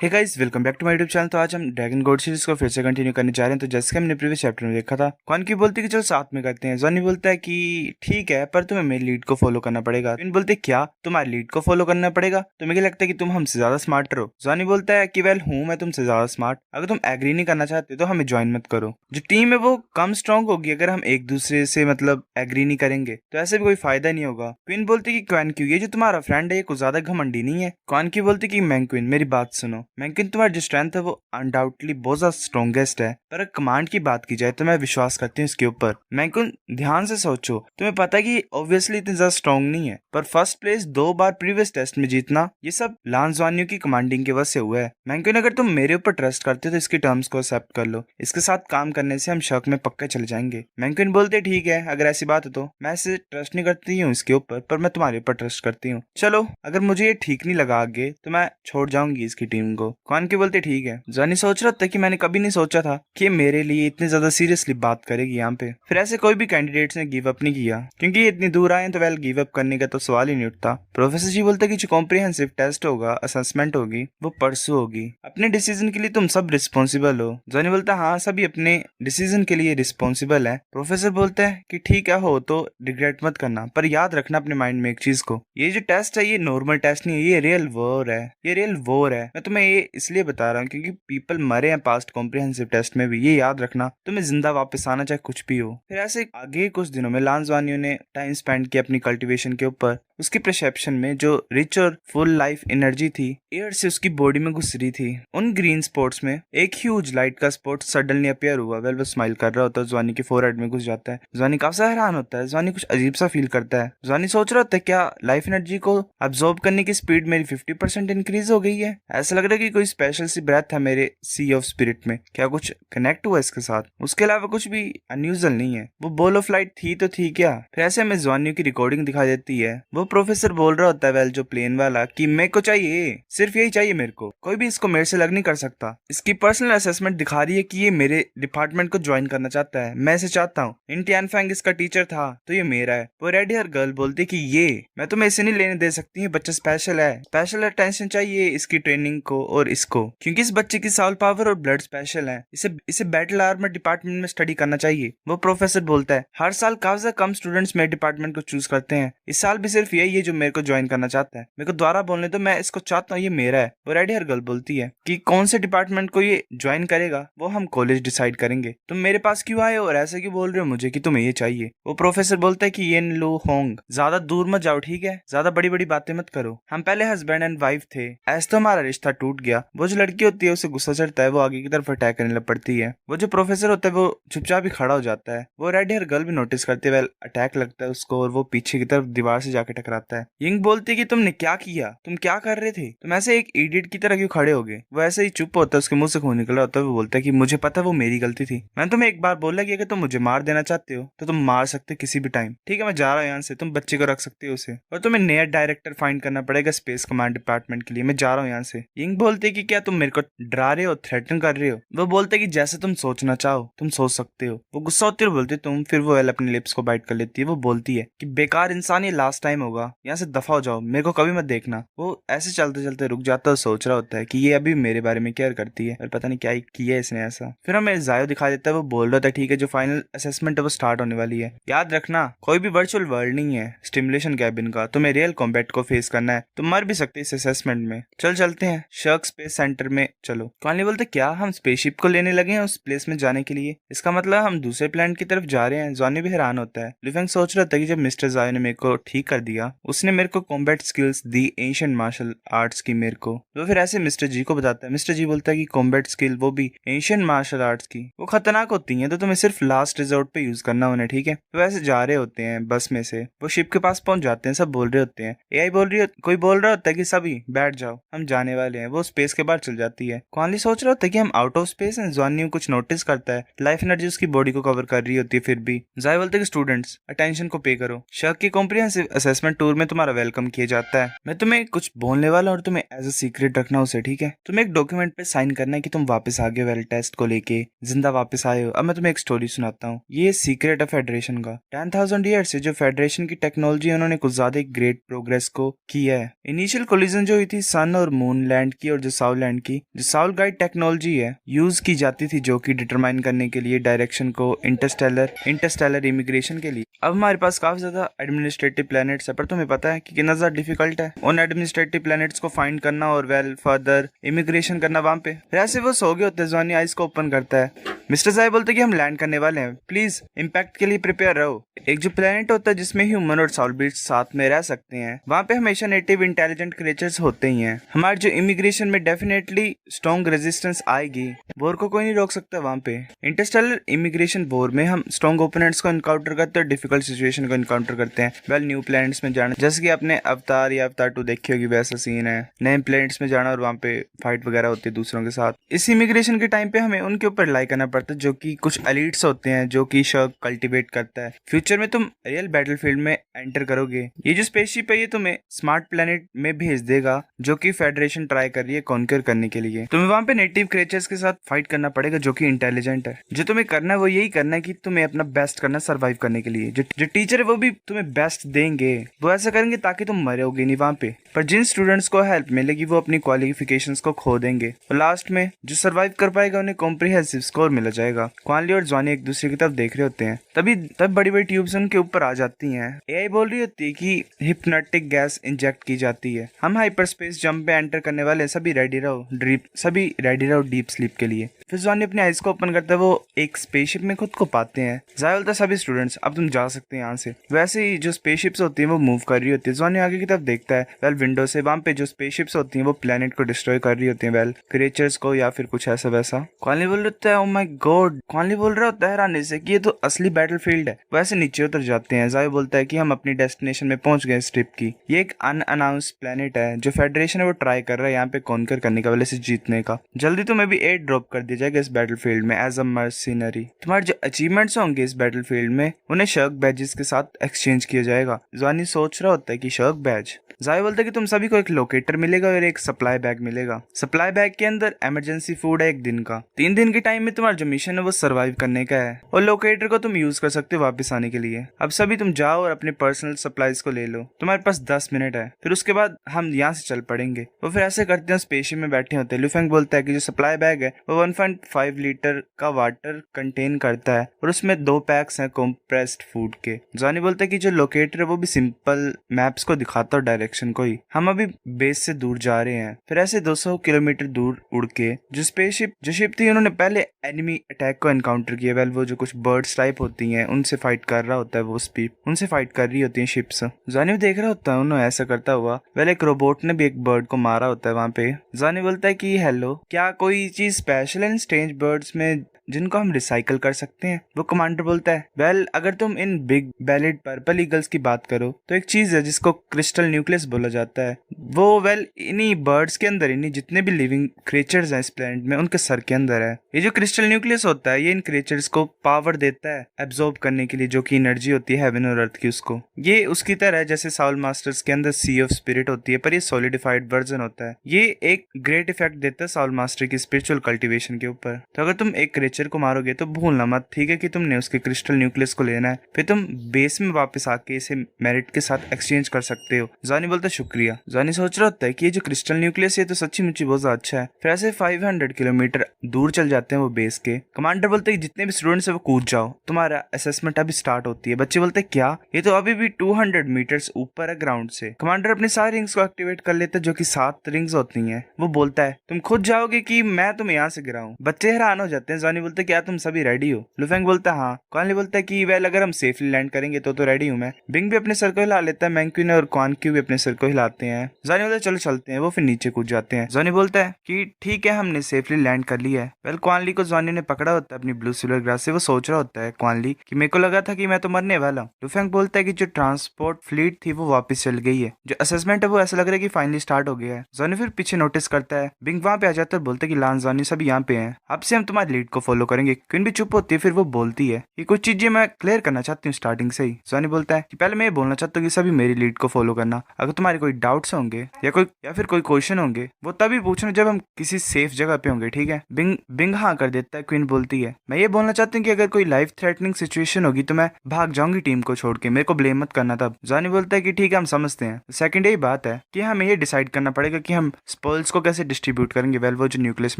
Hey guys, welcome back to my YouTube channel. तो आज हम ड्रैगन गॉड सीरीज को फिर से कंटिन्यू करने जा रहे हैं। तो जैसे कि हमने प्रीवियस चैप्टर में देखा था, कौन की बोलती है कि चलो साथ में करते हैं। जॉनी बोलता है कि ठीक है, पर तुम्हें मेरी लीड को फॉलो करना पड़ेगा। क्वीन बोलती है क्या तुम्हारी लीड को फॉलो करना पड़ेगा? तुम्हें क्या लगता है कि तुम हमसे ज्यादा स्मार्टर हो? जॉनी बोलता है कि वेल हूँ मैं तुमसे ज्यादा स्मार्ट, अगर तुम एग्री नहीं करना चाहते तो हमें ज्वाइन मत करो। जो टीम है वो कम स्ट्रॉन्ग होगी अगर हम एक दूसरे से एग्री नहीं करेंगे, तो ऐसे भी कोई फायदा नहीं होगा। क्वीन बोलती है कि क्वीन क्यों, ये जो तुम्हारा फ्रेंड है ये कुछ ज्यादा घमंडी नहीं है? कौन की बोलती है कि मैंक्विन मेरी बात सुनो, मैंक्विन तुम्हारी जो स्ट्रेंथ है वो अनडाउटली बहुत ज्यादा स्ट्रॉन्गेस्ट है, पर कमांड की बात की जाए तो मैं विश्वास करती हूँ इसके ऊपर। मैंक्विन ध्यान से सोचो, तुम्हें पता है कि ऑब्वियसली इतनी ज्यादा स्ट्रॉन्ग नहीं है, पर फर्स्ट प्लेस 2 बार प्रीवियस टेस्ट में जीतना ये सब लांजवानियों की कमांडिंग की वजह से हुआ है। मैंक्विन अगर तुम मेरे ऊपर ट्रस्ट करते हो तो इसकी टर्म्स को एक्सेप्ट कर लो, इसके साथ काम करने से हम शक में पक्के चले जाएंगे। मैंक्विन बोलते ठीक है, अगर ऐसी बात है तो मैं इसे ट्रस्ट नहीं करती हूँ इसके ऊपर, पर मैं तुम्हारे ऊपर ट्रस्ट करती हूँ। चलो, अगर मुझे ये ठीक नहीं लगा आगे तो मैं छोड़ जाऊंगी इसकी टीम को। कौन के बोलते ठीक है। जॉनी सोच रहा था कि मैंने कभी नहीं सोचा था कि मेरे लिए इतनी ज्यादा सीरियसली बात करेगी यहाँ पे। फिर ऐसे कोई भी कैंडिडेट्स ने गिव अप नहीं किया, क्योंकि ये इतनी दूर आए तो वेल गिव अप करने का तो सवाल ही नहीं उठता। प्रोफेसर जी बोलते कि जो कॉम्प्रिहेंसिव टेस्ट होगा, असेसमेंट होगी, वो परसों होगी। अपने डिसीजन के लिए तुम सब रिस्पॉन्सिबल हो। जॉनी बोलता हाँ, सभी अपने डिसीजन के लिए रिस्पॉन्सिबल है। प्रोफेसर बोलते हैं कि ठीक है, हो तो रिग्रेट मत करना, पर याद रखना अपने माइंड में एक चीज को, ये जो टेस्ट है ये नॉर्मल टेस्ट नहीं है, ये रियल वॉर है, ये रियल वॉर है। मैं तुम्हें ये इसलिए बता रहा हूँ क्योंकि पीपल मरे हैं पास्ट कॉम्प्रिहेंसिव टेस्ट में भी, ये याद रखना, तुम्हें जिंदा वापस आना चाहे कुछ भी हो। फिर ऐसे आगे कुछ दिनों में लांजवानियों ने टाइम स्पेंड किया अपनी कल्टीवेशन के ऊपर। उसकी परसेप्शन में जो रिच और फुल लाइफ एनर्जी थी, एयर से उसकी बॉडी में घुस रही थी। उन ग्रीन स्पॉट्स में एक ह्यूज लाइट का स्पॉट सडनली अपीयर हुआ। वेल वो स्माइल कर रहा होता है, ज्वानी के फोरहेड में घुस जाता है। ज्वानी काफी हैरान होता है, ज्वानी कुछ अजीब सा फील करता है। ज्वानी सोच रहा होता है क्या लाइफ एनर्जी को अब्सॉर्ब करने की स्पीड मेरी 50% इंक्रीज हो गई है? ऐसा लग रहा है कि कोई स्पेशल सी ब्रेथ है मेरे सी ऑफ स्पिरिट में, क्या कुछ कनेक्ट हुआ इसके साथ? उसके अलावा कुछ भी अनयूजुअल नहीं है। वो बॉल ऑफ लाइट थी तो थी क्या? फिर ऐसे हमें ज्वानियों की रिकॉर्डिंग दिखाई देती है। वो प्रोफेसर बोल रहा होता है, वेल जो प्लेन वाला, कि मेरे को चाहिए, सिर्फ यही चाहिए मेरे को, कोई भी इसको मेरे से अलग नहीं कर सकता। इसकी पर्सनल असेसमेंट दिखा रही है कि ये मेरे डिपार्टमेंट को ज्वाइन करना चाहता है, मैं इसे चाहता हूँ। इन टियानफैंग इसका टीचर था तो ये मेरा है। वो रेड हेयर गर्ल बोलती कि ये मैं तुम्हें इसे नहीं लेने दे सकती, बच्चा स्पेशल है, स्पेशल अटेंशन चाहिए इसकी ट्रेनिंग को और इसको, क्योंकि इस बच्चे की साउल पावर और ब्लड स्पेशल है, इसे बैटल आर्मर डिपार्टमेंट में स्टडी करना चाहिए। वो प्रोफेसर बोलता है हर साल काफी कम स्टूडेंट्स मेरे डिपार्टमेंट को चूज करते हैं, इस साल भी सिर्फ यही है जो मेरे को ज्वाइन करना चाहता है। मेरे को दोबारा बोलने दो, मैं इसको चाहता हूँ, ये मेरा है। वो रेड हेयर गर्ल बोलती है कि कौन से डिपार्टमेंट को ये ज्वाइन करेगा वो हम कॉलेज डिसाइड करेंगे, तुम मेरे पास क्यों आए और ऐसे क्यों बोल रहे हो मुझे कि तुम्हें ये चाहिए? वो प्रोफेसर बोलता है कि ये लो होंग, ज्यादा दूर मत जाओ ठीक है, ज्यादा बड़ी बड़ी बातें मत करो, हम पहले हस्बैंड एंड वाइफ थे, ऐसे तो हमारा रिश्ता टूट गया। वो जो लड़की होती है उसे गुस्सा चढ़ता है, वो आगे की तरफ अटैक करने लग पड़ती है। वो जो प्रोफेसर होता है वो चुपचाप ही खड़ा हो जाता है। वो रेड हेयर गर्ल भी नोटिस करती है, अटैक लगता है उसको और वो पीछे की तरफ दीवार से जाके टकराता है। यिंग बोलती है कि तुमने क्या किया, तुम क्या कर रहे थे, तुम ऐसे एक इडियट की तरह क्यों खड़े हो गए? वो ऐसे ही चुप होता है, उसके मुंह से खून निकल रहा होता है। वो बोलता है कि मुझे पता वो मेरी गलती थी, मैंने तुम्हें एक बार बोला कि अगर तुम मुझे मार देना चाहते हो तो तुम मार सकते किसी भी टाइम, ठीक है मैं जा रहा हूँ यहाँ से, तुम बच्चे को रख सकते हो उसे, और तुम्हें नया डायरेक्टर फाइंड करना पड़ेगा स्पेस कमांड डिपार्टमेंट के लिए, मैं जा रहा हूँ यहाँ से। यिंग बोलते है कि क्या तुम मेरे को डरा रहे हो, थ्रेटन कर रहे हो? वो बोलते कि जैसे तुम सोचना चाहो तुम सोच सकते हो। वो गुस्सा होती है, बोलती तुम, फिर वो अपने लिप्स को बाइट कर लेती है। वो बोलती है कि बेकार इंसान, ये लास्ट टाइम होगा, यहाँ से दफा हो जाओ, मेरे को कभी मत देखना। वो ऐसे चलते चलते रुक जाता है, सोच रहा होता है कि ये अभी मेरे बारे में केयर करती है और पता नहीं क्या किया इसने ऐसा। फिर हमें जायो दिखा देता है, वो बोल रहा था ठीक है जो फाइनल असेसमेंट है वो स्टार्ट होने वाली है, याद रखना कोई भी वर्चुअल वर्ल्ड नहीं है स्टिमुलेशन कैबिन का, तुम्हें रियल कॉम्बैट को फेस करना है, तुम मर भी सकते इस असेसमेंट में। चलते हैं शर्क स्पेस सेंटर में, चलो। कॉलनी बोलते क्या हम स्पेसशिप को लेने लगे हैं उस प्लेस में जाने के लिए, इसका मतलब हम दूसरे प्लेनेट की तरफ जा रहे हैं। जॉनी भी हैरान होता है। लिफेंग सोच रहा था कि जब मिस्टर जायो ने मेरे को ठीक कर दिया, उसने मेरे को कॉम्बैट स्किल्स दी एंशिएंट मार्शल आर्ट्स की मेरे को। वो फिर ऐसे मिस्टर जी को बताता है। मिस्टर जी बोलता है कि कॉम्बैट स्किल वो भी एंशिएंट मार्शल आर्ट्स की, वो खतरनाक होती हैं, तो तुम्हें सिर्फ लास्ट रिजोर्ट पे यूज करना उन्हें, ठीक है? तो ऐसे जा रहे होते हैं बस में से, वो शिप के पास पहुंच जाते हैं, सब बोल रहे होते हैं, एआई बोल रही कोई बोल रहा होता है कि सभी बैठ जाओ हम जाने वाले हैं। वो स्पेस के बाहर चल जाती है। कॉनली सोच रहा होता है कि हम आउट ऑफ स्पेस हैं। जॉनी कुछ नोटिस करता है, लाइफ एनर्जी उसकी बॉडी को कवर कर रही होती है। फिर भी जाय बोलते हैं कि स्टूडेंट्स अटेंशन को पे करो, शर्क के कॉम्प्रिहेंसिव असेसमेंट टूर में तुम्हारा वेलकम किया जाता है। मैं तुम्हें कुछ बोलने वाला और तुम्हें एज अ सीक्रेट रखना उसे, ठीक है? तुम्हें एक डॉक्यूमेंट पे साइन करना है कि तुम वापस आ गए वेल टेस्ट को लेके, जिंदा वापस आए हो। अब मैं तुम्हें एक स्टोरी सुनाता हूँ, ये सीक्रेट है फेडरेशन का। 10,000 ईयर से जो फेडरेशन की टेक्नोलॉजी उन्होंने कुछ ज्यादा ग्रेट प्रोग्रेस को किया है। इनिशियल कोलिजन जो हुई थी सन और मून लैंड की और जो साउलैंड की जो साउल गाइड टेक्नोलॉजी है यूज की जाती थी, जो कि डिटरमाइन करने के लिए डायरेक्शन को इंटरस्टेलर इमिग्रेशन के लिए। अब हमारे पास काफी ज्यादा एडमिनिस्ट्रेटिव प्लैनेट्स है, पर तुम्हें पता है कि कितना ज्यादा डिफिकल्ट है उन एडमिनिस्ट्रेटिव प्लैनेट्स को फाइंड करना और वेल फर्दर इमिग्रेशन करना वहां पे। फिर ऐसे वो सो गए होते, जॉनी आइस को ओपन करता है। मिस्टर साहब बोलते कि हम लैंड करने वाले हैं, प्लीज इम्पैक्ट के लिए प्रिपेयर रहो। एक जो प्लेनेट होता है जिसमें ह्यूमन और साउल बीट्स साथ में रह सकते हैं, वहाँ पे हमेशा नेटिव इंटेलिजेंट क्रिएचर्स होते ही हैं। हमारे जो इमिग्रेशन में डेफिनेटली स्ट्रॉन्ग रेजिस्टेंस आएगी, बोर को कोई नहीं रोक सकता वहाँ पे। इंटरस्टेलर इमिग्रेशन बोर में हम स्ट्रॉन्ग ओपोनेंट्स को इनकाउंटर करते हैं, डिफिकल्ट सिचुएशन को इनकाउंटर करते हैं। वेल न्यू प्लैनेट्स में जाना, जैसे कि आपने अवतार या अवतार 2 देखी होगी, वैसा सीन है। नए प्लैनेट्स में जाना और वहाँ पे फाइट वगैरह होती है दूसरों के साथ। इस इमिग्रेशन के टाइम पे हमें उनके ऊपर रिलाई करना पड़ता है जो कि कुछ एलिट्स होते हैं, जो कि शर्क कल्टीवेट करता है। फ्यूचर में तुम रियल बैटलफील्ड में एंटर करोगे, ये जो स्पेसशिप है ये तुम्हें स्मार्ट प्लेनेट में भेज देगा, जो कि फेडरेशन ट्राई कर रही है कॉन्कर करने के लिए। तुम्हें वहां पे नेटिव क्रिएचर्स के साथ फाइट करना पड़ेगा जो कि इंटेलिजेंट है। जो तुम्हें करना है वो यही करना है कि तुम्हें अपना बेस्ट करना सर्वाइव करने के लिए। जो टीचर है वो भी तुम्हें बेस्ट देंगे, वो ऐसा करेंगे ताकि तुम मरोगे नहीं वहां पे। पर जिन स्टूडेंट्स को हेल्प मिलेगी वो अपनी क्वालिफिकेशंस को खो देंगे और लास्ट में जो सर्वाइव कर पाएगा उन्हें कॉम्प्रिहेंसिव स्कोर मिल जाएगा। क्वानली और जॉनी एक दूसरे की तरफ देख रहे होते हैं, तब बड़ी बड़ी ट्यूब्स उनके ऊपर आ जाती हैं। एआई बोल रही होती है कि हिप्नोटिक गैस इंजेक्ट की जाती है, हम हाइपर स्पेस जंप पे एंटर करने वाले, सभी रेडी रहो डीप स्लीप के लिए। फिर जॉनी अपनी आइज को ओपन करता है, वो एक स्पेसशिप में खुद को पाते हैं। जाया बोलता है सभी स्टूडेंट्स अब तुम जा सकते हैं यहाँ से। वैसे ही जो स्पेसशिप्स होती हैं वो मूव कर रही होती है। जॉनी आगे की तरफ देखता है, वेल विंडो से वहाँ पे जो स्पेसशिप्स होती हैं वो प्लेनेट को डिस्ट्रॉय कर रही होती हैं, वेल क्रिएचर्स को या फिर कुछ ऐसा वैसा। क्वानली बोल रहा है, ओ माय गॉड। क्वानली बोल रहा होता है हैरानी से कि ये तो असली बैटलफील्ड है। वैसे नीचे उतर जाते हैं। जाया बोलता है कि हम अपनी डेस्टिनेशन में पहुंच गए इस ट्रिप की। ये एक अनअनाउंस्ड प्लेनेट है, जो फेडरेशन है वो ट्राई कर रहा है यहाँ पे कॉन्कर करने का, वाले से जीतने का। जल्दी तुम्हें भी एड ड्रॉप कर दिया जाएगा इस बैटलफील्ड में एज अ मर्सिनरी। तुम्हारे जो अचीवमेंट्स होंगे इस बैटलफील्ड में उन्हें शर्क बैजेस के साथ एक्सचेंज किया जाएगा। जॉनी सोच रहा होता है कि शर्क बैज। जाया बोलता है कि तुम सभी को एक लोकेटर मिलेगा और एक सप्लाई बैग मिलेगा। सप्लाई बैग के अंदर इमरजेंसी फूड है 1 दिन का। 3 दिन के टाइम में तुम्हारा जो मिशन है वो सर्वाइव करने का है और लोकेटर को तुम यूज कर सकते हो वापस आने के लिए। अब सभी तुम जाओ और अपने पर्सनल सप्लाईज को ले लो, तुम्हारे पास 10 मिनट है, फिर उसके बाद हम यहाँ से चल पड़ेंगे। वो फिर ऐसे करते हैं, स्पेसशिप में बैठे होते हैं। लुफेंग बोलता है कि जो सप्लाई बैग है वो 1.5 लीटर का वाटर कंटेन करता है और उसमें 2 पैक्स हैं कॉम्प्रेस्ड फूड के। जॉनी बोलता है कि जो लोकेटर है वो भी सिंपल मैप्स को दिखाता है डायरेक्शन को ही। हम अभी बेस से दूर जा रहे हैं। फिर ऐसे 200 किलोमीटर दूर उड़ के जो शिप थी उन्होंने पहले एनिमी अटैक को एनकाउंटर किया। वेल वो जो कुछ बर्ड्स टाइप होती हैं उनसे फाइट कर रहा होता है, वो स्पीड उनसे फाइट कर रही होती है शिप्स। जॉनी देख रहा होता है उन्होंने ऐसा करता हुआ। वेल एक रोबोट ने भी एक बर्ड को मारा होता है वहां पे। जॉनी बोलता है कि हेलो, क्या कोई चीज स्पेशल है इन स्ट्रेंज बर्ड्स में जिनको हम रिसाइकल कर सकते हैं? वो कमांडर बोलता है, वेल अगर तुम in big ballad purple eagles की बात करो तो एक चीज है जिसको क्रिस्टल न्यूक्लियस बोला जाता है। वो वेल इन्हीं बर्ड्स के अंदर, इन्हीं जितने भी लिविंग क्रिएचर्स हैं इस प्लेनेट में उनके सर के अंदर है। ये जो क्रिस्टल न्यूक्लियस होता है ये इन क्रिएचर्स को पावर देता है एब्जॉर्ब करने के लिए, जो कि एनर्जी होती है हेवन और अर्थ की उसको। ये उसकी तरह है जैसे साउल मास्टर्स के अंदर सी ऑफ स्पिरिट होती है, पर ये सॉलिडिफाइड वर्जन होता है। ये एक ग्रेट इफेक्ट देता है साउल मास्टर की स्पिरिचुअल कल्टीवेशन के ऊपर। तो अगर तुम एक क्रिएचर को मारोगे तो भूलना मत, ठीक है, कि तुमने उसके क्रिस्टल न्यूक्लियस को लेना है, फिर तुम बेस में वापस आके इसे मेरिट के साथ एक्सचेंज कर सकते हो। जॉनी बोलता है शुक्रिया। जॉनी सोच रहा होता है कि ये जो क्रिस्टल न्यूक्लियस है तो सच्ची मुच्ची बहुत ज्यादा अच्छा है। फिर ऐसे 500 किलोमीटर दूर चल जाते हैं वो बेस के। कमांडर बोलते हैं कि जितने भी स्टूडेंट्स है वो कूद जाओ, तुम्हारा असेसमेंट अभी स्टार्ट होती है। बच्चे बोलते हैं क्या, ये तो अभी भी 200 मीटर्स ऊपर है ग्राउंड से। कमांडर अपनी सारी रिंग्स को एक्टिवेट कर लेते हैं, जो कि 7 रिंग्स होती हैं। वो बोलता है तुम खुद जाओगे कि मैं तुम्हें यहाँ से गिराऊं? बच्चे हैरान हो जाते हैं। जॉनी बोलते हैं क्या तुम सभी रेडी हो? लुफेंग बोलता है हाँ। क्वानली बोलता है कि वेल अगर हम सेफली लैंड करेंगे तो रेडी हूँ मैं। बिंग भी अपने सर को हिला लेता है, मैंक्यून और क्वानक्यू भी अपने सर को हिलाते हैं। जॉनी बोलता है चलो चलते हैं। वो फिर नीचे कूद जाते हैं। जॉनी बोलता है कि ठीक है हमने सेफली लैंड कर लिया है। वेल क्वानली को जॉनी ने पकड़ा होता है अपनी ब्लू सिल्वर ग्रास से। वो सोच रहा होता है क्वानली कि मेरे को लगा था कि मैं तो मरने वाला हूँ। लुफेंग बोलता है कि जो ट्रांसपोर्ट फ्लीट थी वो वापस चल गई है, जो असेसमेंट है वो ऐसा लग रहा है कि फाइनली स्टार्ट हो गया है। जॉनी फिर पीछे नोटिस करता है। बिंग वहां पे आ जाता है, बोलता है कि लांस जॉनी सभी यहाँ पे हैं, अब से हम तुम्हारी लीड को फॉलो करेंगे। क्वीन भी चुप होती है। फिर वो बोलती है कि कुछ चीजें मैं क्लियर करना चाहती हूँ स्टार्टिंग से ही। जॉनी बोलता है कि पहले मैं ये बोलना चाहता हूँ कि सभी मेरी लीड को फॉलो करना, अगर तुम्हारे कोई डाउट्स होंगे होंगे या फिर कोई क्वेश्चन होंगे वो तभी पूछना जब हम किसी सेफ जगह पे होंगे, ठीक है। बिंग बिंग हाँ कर देता है। क्वीन बोलती है मैं ये बोलना चाहती हूँ कि अगर कोई लाइफ थ्रेटनिंग सिचुएशन होगी तो मैं भाग जाऊंगी टीम को छोड़ के, मेरे को ब्लेम मत करना तब। जॉनी बोलता है कि ठीक है हम समझते हैं। सेकंड यही बात है कि हमें ये डिसाइड करना पड़ेगा कि हम स्पॉइल्स को कैसे डिस्ट्रीब्यूट करेंगे, वेल वो जो न्यूक्लियस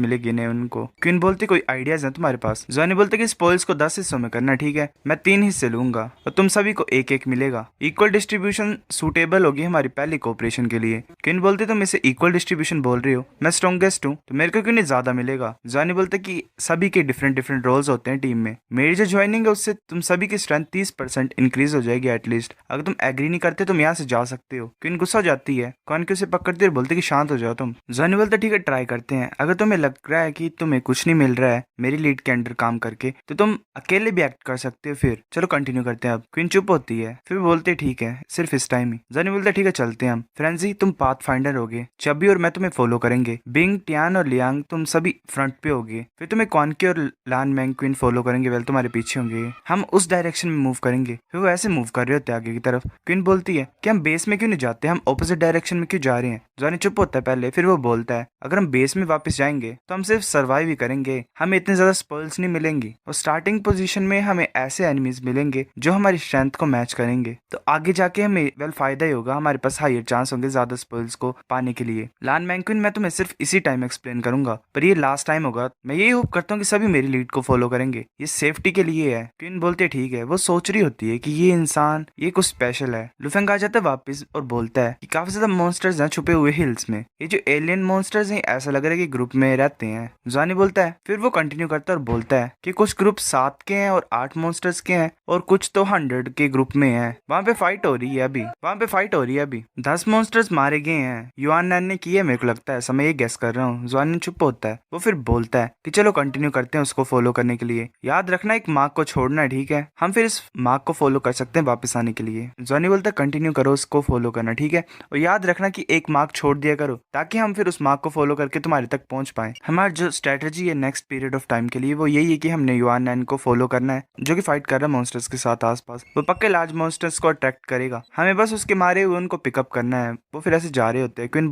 मिलेगी ने उनको। क्वीन बोलती कोई आइडियाज है तुम्हारे पास? जॉनी बोलते कि स्पॉइल्स को 10 हिस्सों में करना, ठीक है, मैं 3 हिस्से लूंगा और तुम सभी को एक एक मिलेगा। इक्वल डिस्ट्रीब्यूशन सूटेबल होगी हमारी पहली कोऑपरेशन के लिए। क्वीन बोलते तुम इसे इक्वल डिस्ट्रीब्यूशन बोल रही हो, मैं स्ट्रॉन्गेस्ट हूँ तो मेरे को क्यों नहीं ज्यादा मिलेगा? जॉनी बोलते कि सभी के डिफरेंट डिफरेंट रोल्स होते हैं टीम में, मेरी जो ज्वाइनिंग है उससे तुम सभी की स्ट्रेंथ 30% इंक्रीज हो जाएगी एटलीस्ट। अगर तुम एग्री नहीं करते तुम यहाँ से जा सकते हो। क्वीन गुस्सा हो जाती है, कौन के उसे पकड़ती है और बोलते कि शांत हो जाओ तुम। जॉनी बोलता ठीक है ट्राई करते हैं, अगर तुम्हें लग रहा है कि तुम्हें कुछ नहीं मिल रहा है मेरी लीड के अंडर काम करके तो तुम अकेले भी एक्ट कर सकते हो, फिर चलो कंटिन्यू करते हैं। अब क्वीन चुप होती है, फिर बोलते ठीक है सिर्फ इस टाइम ही। जॉनी बोलता ठीक है चलते हैं हम। फ्रेंजी तुम पाथ फाइंडर होगे, चब्बी और मैं तुम्हें फॉलो करेंगे। बिंग, टियान और लियांग तुम सभी फ्रंट पे होगे, फिर तुम्हें कॉन्की और लान मैंग क्वीन फॉलो करेंगे, वेल तुम्हारे पीछे होंगे। हम उस डायरेक्शन में मूव करेंगे। फिर वो ऐसे मूव कर रहे होते आगे की तरफ। क्वीन बोलती है कि हम बेस में क्यों नहीं जाते, हम ऑपोजिट डायरेक्शन में क्यों जा रहे हैं? जॉनी चुप होता है पहले, फिर वो बोलता है अगर हम बेस में वापस जाएंगे तो हम सिर्फ सर्वाइव ही करेंगे, हमें इतने ज्यादा स्पॉइल्स नहीं मिलेंगी और स्टार्टिंग पोजीशन में हमें ऐसे एनिमीज मिलेंगे जो हमारी स्ट्रेंथ को मैच करेंगे, तो आगे जाके हमें वेल फायदा ही होगा, हमारे पास हायर चांस होंगे ज्यादा स्पॉइल्स को पाने के लिए। लान मैंक्विन मैं तुम्हें सिर्फ इसी टाइम एक्सप्लेन करूंगा पर ये लास्ट टाइम होगा, मैं यही होप करता हूँ कि सभी मेरी लीड को फॉलो करेंगे, ये सेफ्टी के लिए है। क्वीन बोलते ठीक है, वो सोच रही होती है कि ये इंसान ये कुछ स्पेशल है। लुफेंग आ जाता है वापस और बोलता है कि काफी ज्यादा मॉन्स्टर्स हैं छुपे हुए हिल्स में, ये जो एलियन मॉन्स्टर्स हैं ऐसा लग रहा है कि ग्रुप में रहते हैं। जॉनी बोलता है, फिर वो कंटिन्यू करता है और बोलता है कि कुछ ग्रुप 7 के हैं और 8 मॉन्स्टर्स के हैं और कुछ तो 100 के ग्रुप में है। वहाँ पे फाइट हो रही है अभी 10 मॉन्स्टर्स मारे गए हैं, युआन नैन ने किए मेरे को लगता है, समय ये गेस कर रहा हूँ। जॉनी चुप होता है, वो फिर बोलता है कि चलो कंटिन्यू करते हैं उसको फॉलो करने के लिए, याद रखना एक मार्क को छोड़ना है, ठीक है, हम फिर इस मार्क को फॉलो कर सकते हैं वापस आने के लिए। जॉनी बोलता है कंटिन्यू करो उसको फॉलो करना, ठीक है, और याद रखना कि एक मार्क छोड़ दिया करो ताकि हम फिर उस मार्क को फॉलो करके तुम्हारे तक पहुंच पाए। हमारी जो स्ट्रेटेजी है नेक्स्ट पीरियड ऑफ टाइम के लिए वो यही है कि हमने युआन नैन को फॉलो करना है जो कि फाइट कर रहा है मॉन्स्टर्स के साथ आसपास, वो पक्के लार्ज मॉन्स्टर्स को अट्रैक्ट करेगा, हमें बस उसके मारे हुए उनको पिकअप करना है। वो फिर ऐसे जा रहे होते हैं। क्वीन